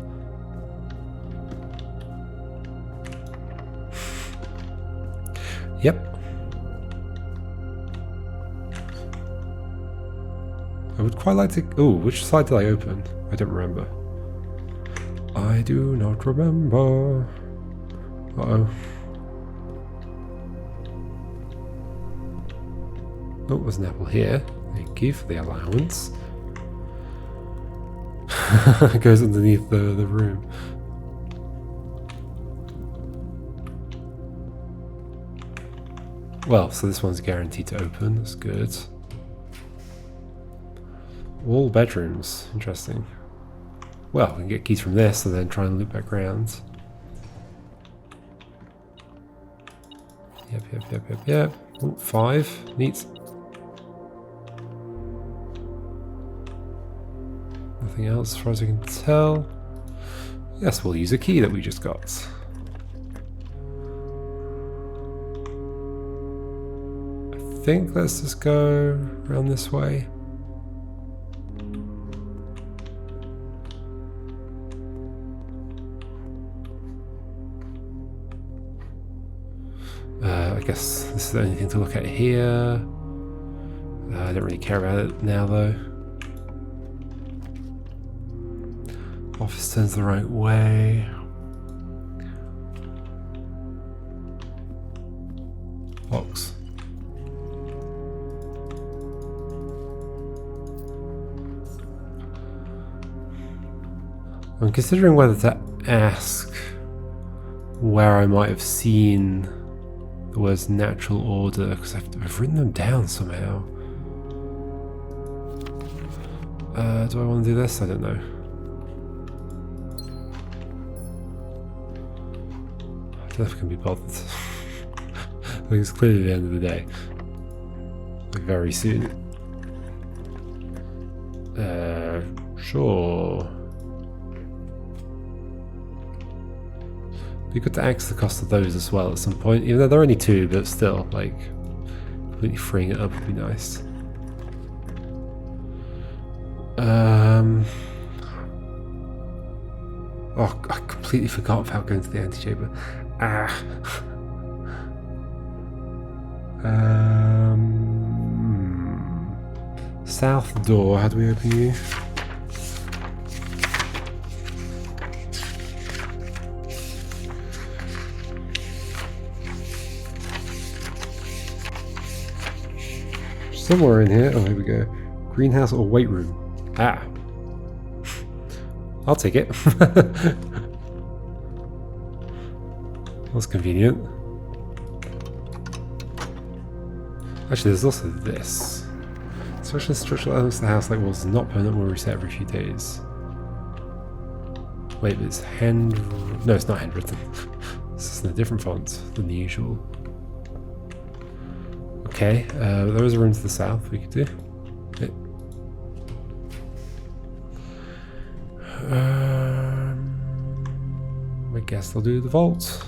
Yep. I would quite like to... Oh, which side did I open? I don't remember. I do not remember. Uh-oh. Oh, there's an apple here. Thank you for the allowance. It goes underneath the room. Well, so this one's guaranteed to open. That's good. All bedrooms. Interesting. Well, we can get keys from this and then try and loop back around. Yep. Oh, 5. Neat. Nothing else as far as I can tell. Yes, we'll use a key that we just got. I think let's just go around this way. I guess this is the only thing to look at here. I don't really care about it now though. Office turns the right way. Box. I'm considering whether to ask where I might have seen the words natural order, because I've written them down somehow. Do I want to do this? I don't know. I don't know if I can be bothered. I think it's clearly the end of the day. Like very soon. Sure. Be good to axe the cost of those as well at some point, even though they're only 2, but still, like, completely freeing it up would be nice. Oh, I completely forgot about going to the antechamber. South door, how do we open you? Somewhere in here. Oh, here we go. Greenhouse or weight room. Ah. I'll take it. That's convenient. Actually, there's also this. Special structural elements of the house like walls not permanent, will reset every few days. Wait, it's no, it's not handwritten. This is in a different font than the usual. Okay, there is a room to the south we could do. Okay. I guess I'll do the vault.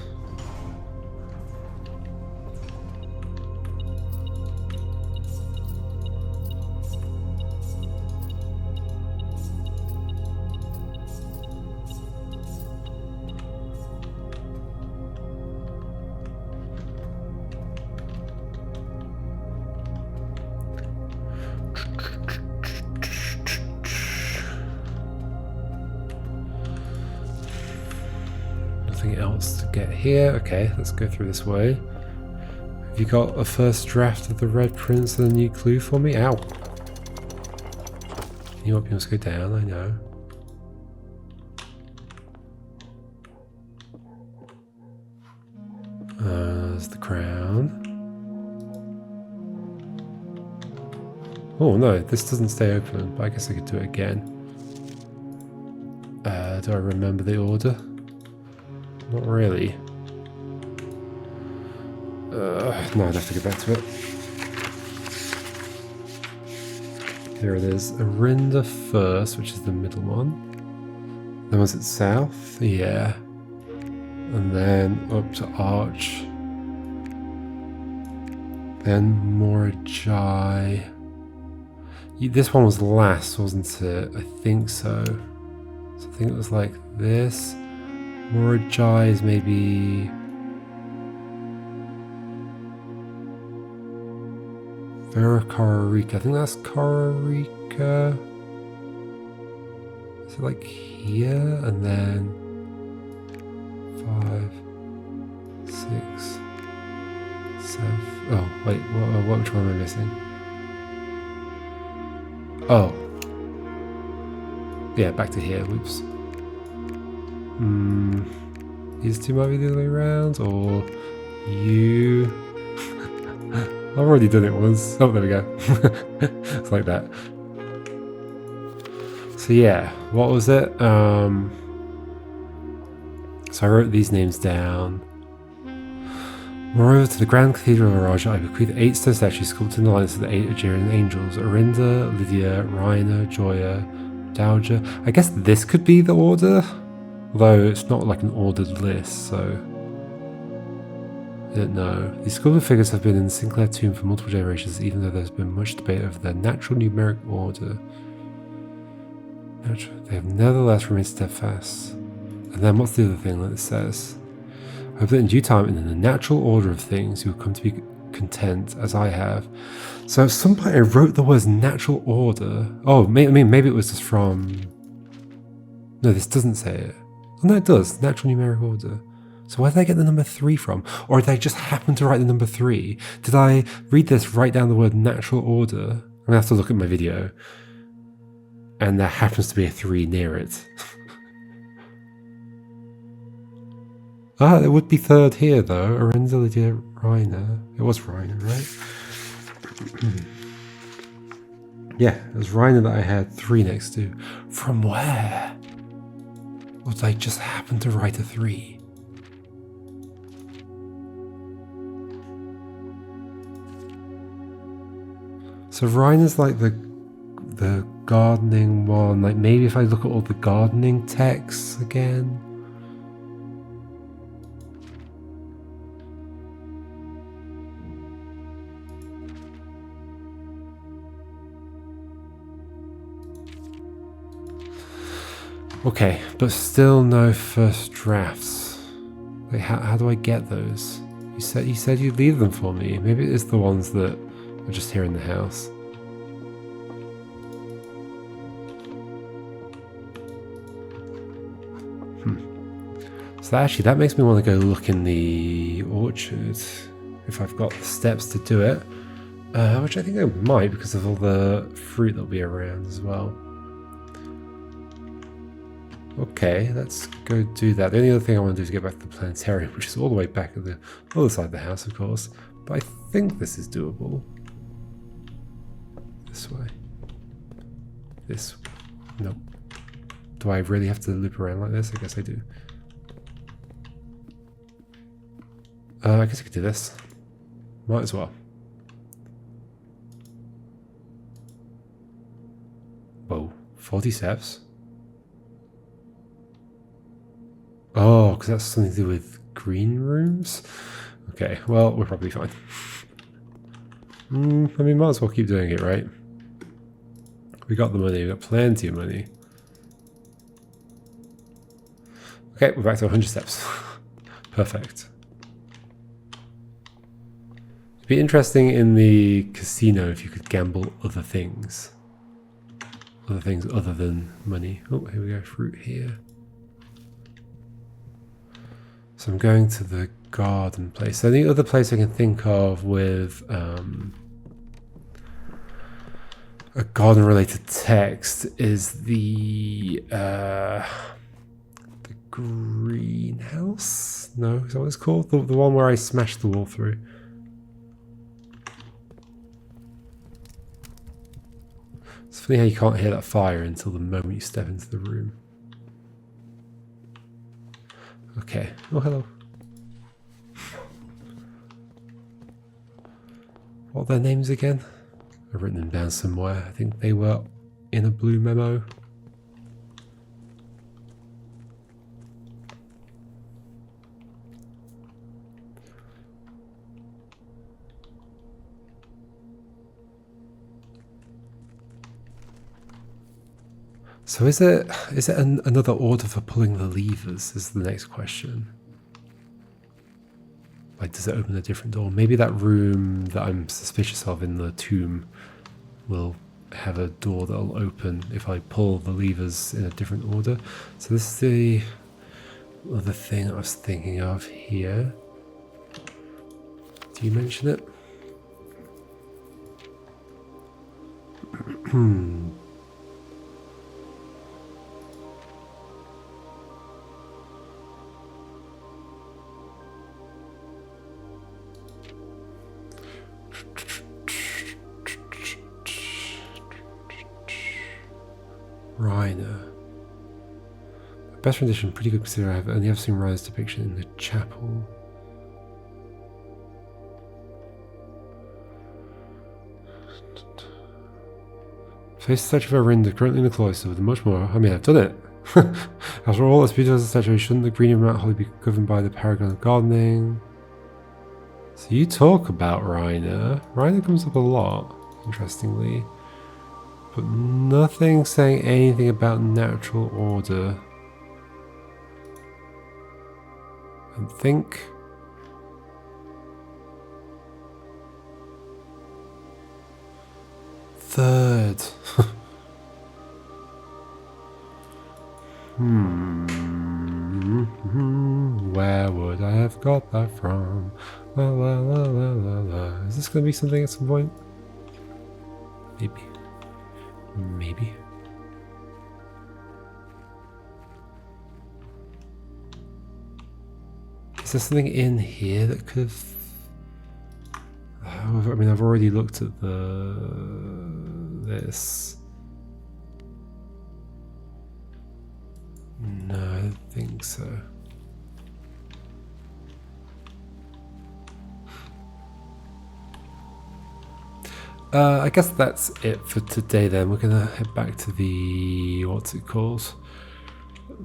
Nothing else to get here. Okay, let's go through this way. Have you got a first draft of the Red Prince and a new clue for me? Ow! You want people to go down, I know. There's the crown. Oh no, this doesn't stay open, but I guess I could do it again. Do I remember the order? Not really. No, I'd have to go back to it. Here it is. Arinda first, which is the middle one. Then was it south? Yeah. And then up to Arch. Then Morajai. This one was last, wasn't it? I think so. So I think it was like this. Morajai is maybe... Verakararika. I think that's Kararika. Is it like here? And then 5, 6, 7. Oh, wait, which one am I missing? Oh. Yeah, back to here. Whoops. These two might be the other way around, or you. I've already done it once. Oh, there we go. It's like that. So yeah, what was it? So I wrote these names down. Moreover, to the Grand Cathedral of Raja, I bequeath 8 stone statues sculpted in the likeness of the 8 Algerian angels: Arinda, Lydia, Raina, Joya, Dowager. I guess this could be the order, although it's not like an ordered list, so I don't know. These sculpted figures have been in the Sinclair tomb for multiple generations, even though there's been much debate over their natural numeric order. They have nevertheless remained steadfast. And then what's the other thing that it says? I hope that in due time, and in the natural order of things, you will come to be content as I have. So at some point I wrote the words natural order. Oh, maybe it was just from... No, this doesn't say it. Oh no, it does. Natural numeric order. So where did I get the number 3 from? Or did I just happen to write the number 3? Did I read this, write down the word natural order? I'm going to have to look at my video. And there happens to be a 3 near it. Ah, it would be 3rd here though. Arinda, Lydia, Raina. It was Raina, right? Yeah, it was Raina that I had 3 next to. From where? Or did I just happen to write a 3? So Raina's like the gardening one. Like maybe if I look at all the gardening texts again. Okay, but still no first drafts. Like how do I get those? You said you'd leave them for me. Maybe it is the ones that are just here in the house. So actually that makes me want to go look in the orchard if I've got the steps to do it. Which I think I might because of all the fruit that'll be around as well. Okay, let's go do that. The only other thing I want to do is get back to the planetarium, which is all the way back at the other side of the house, of course. But I think this is doable. This way. This way. Nope. Do I really have to loop around like this? I guess I do. I guess I could do this. Might as well. Whoa, 40 steps? Oh, because that's something to do with green rooms? Okay, well, we're probably fine. I mean, might as well keep doing it, right? We got the money, we got plenty of money. Okay, we're back to 100 steps. Perfect. It'd be interesting in the casino if you could gamble other things. Other things other than money. Oh, here we go, fruit here. So I'm going to the garden place. So the other place I can think of with a garden related text is the greenhouse? No, is that what it's called? The one where I smashed the wall through. It's funny how you can't hear that fire until the moment you step into the room. Okay. Oh, hello. What are their names again? I've written them down somewhere. I think they were in a blue memo. So is it another order for pulling the levers is the next question. Like, does it open a different door? Maybe that room that I'm suspicious of in the tomb will have a door that'll open if I pull the levers in a different order. So this is the other thing I was thinking of here. Do you mention it? Reiner. Best rendition, pretty good considering I've only ever seen Reiner's depiction in the chapel. Face the statue of Arinda currently in the cloister with much more. I mean, I've done it. After all, as beautiful as the statue, shouldn't the green of Mount Holly be governed by the paragon of gardening? So you talk about Reiner. Reiner comes up a lot, interestingly. But nothing saying anything about natural order. And think. Third. Where would I have got that from? La la la la la la. Is this going to be something at some point? Maybe. Maybe. Is there something in here that could have... I mean, I've already looked at this. No, I don't think so. I guess that's it for today then. We're gonna head back to the, what's it called?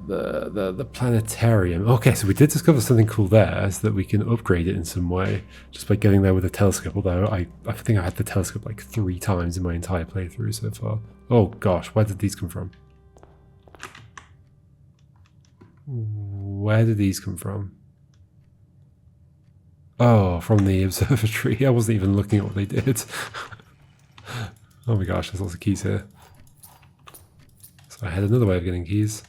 The planetarium. Okay, so we did discover something cool there, so that we can upgrade it in some way just by getting there with a telescope, although I think I had the telescope like 3 times in my entire playthrough so far. Oh gosh, where did these come from? Where did these come from? Oh, from the observatory. I wasn't even looking at what they did. Oh my gosh, there's lots of keys here. So I had another way of getting keys.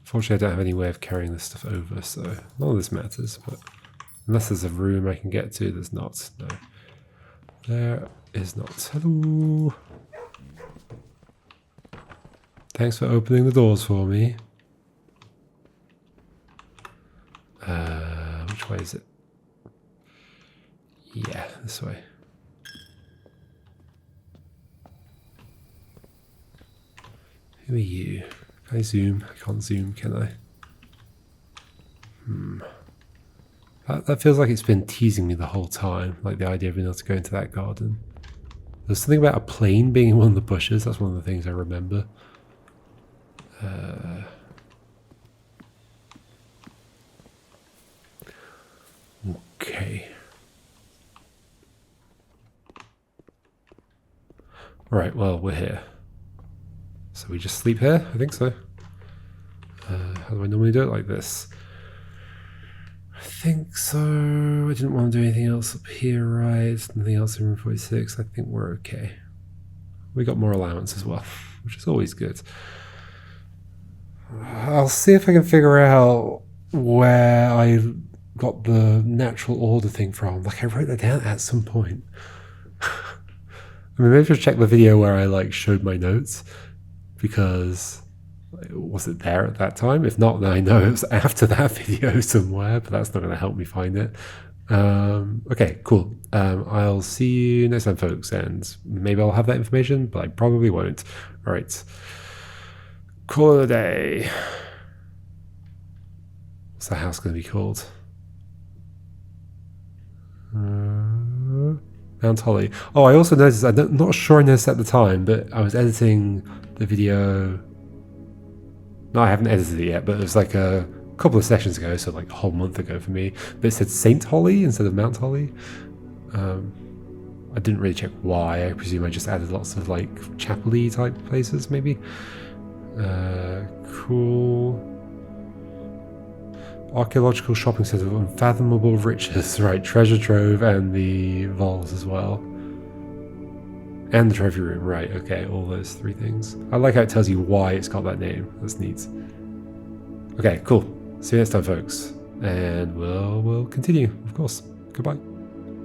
Fortunately, I don't have any way of carrying this stuff over, so none of this matters. But unless there's a room I can get to, there's not. No, there is not. Hello. Thanks for opening the doors for me. Which way is it? Yeah, this way. Who are you? Can I zoom? I can't zoom, can I? That feels like it's been teasing me the whole time, like the idea of being able to go into that garden. There's something about a plane being in one of the bushes, that's one of the things I remember. Okay. Right, well, we're here. So we just sleep here? I think so. How do I normally do it? Like this? I think so. I didn't want to do anything else up here, right? Nothing else in room 46. I think we're okay. We got more allowance as well, which is always good. I'll see if I can figure out where I got the natural order thing from. Like, I wrote that down at some point. I mean, maybe just check the video where I like showed my notes, because was it there at that time? If not, then I know it was after that video somewhere, but that's not going to help me find it. Okay, cool. I'll see you next time, folks, and maybe I'll have that information, but I probably won't. All right. Call it a day. What's the house going to be called? Mount Holly. Oh, I also noticed, I'm not sure I noticed at the time, but I was editing the video. No, I haven't edited it yet, but it was like a couple of sessions ago, so like a whole month ago for me. But it said Saint Holly instead of Mount Holly. I didn't really check why. I presume I just added lots of like chapel-y type places, maybe. Cool. Archaeological shopping centre of unfathomable riches. Right, treasure trove and the vaults as well. And the trophy room, right, okay, all those three things. I like how it tells you why it's got that name. That's neat. Okay, cool. See you next time, folks. And we'll continue, of course. Goodbye.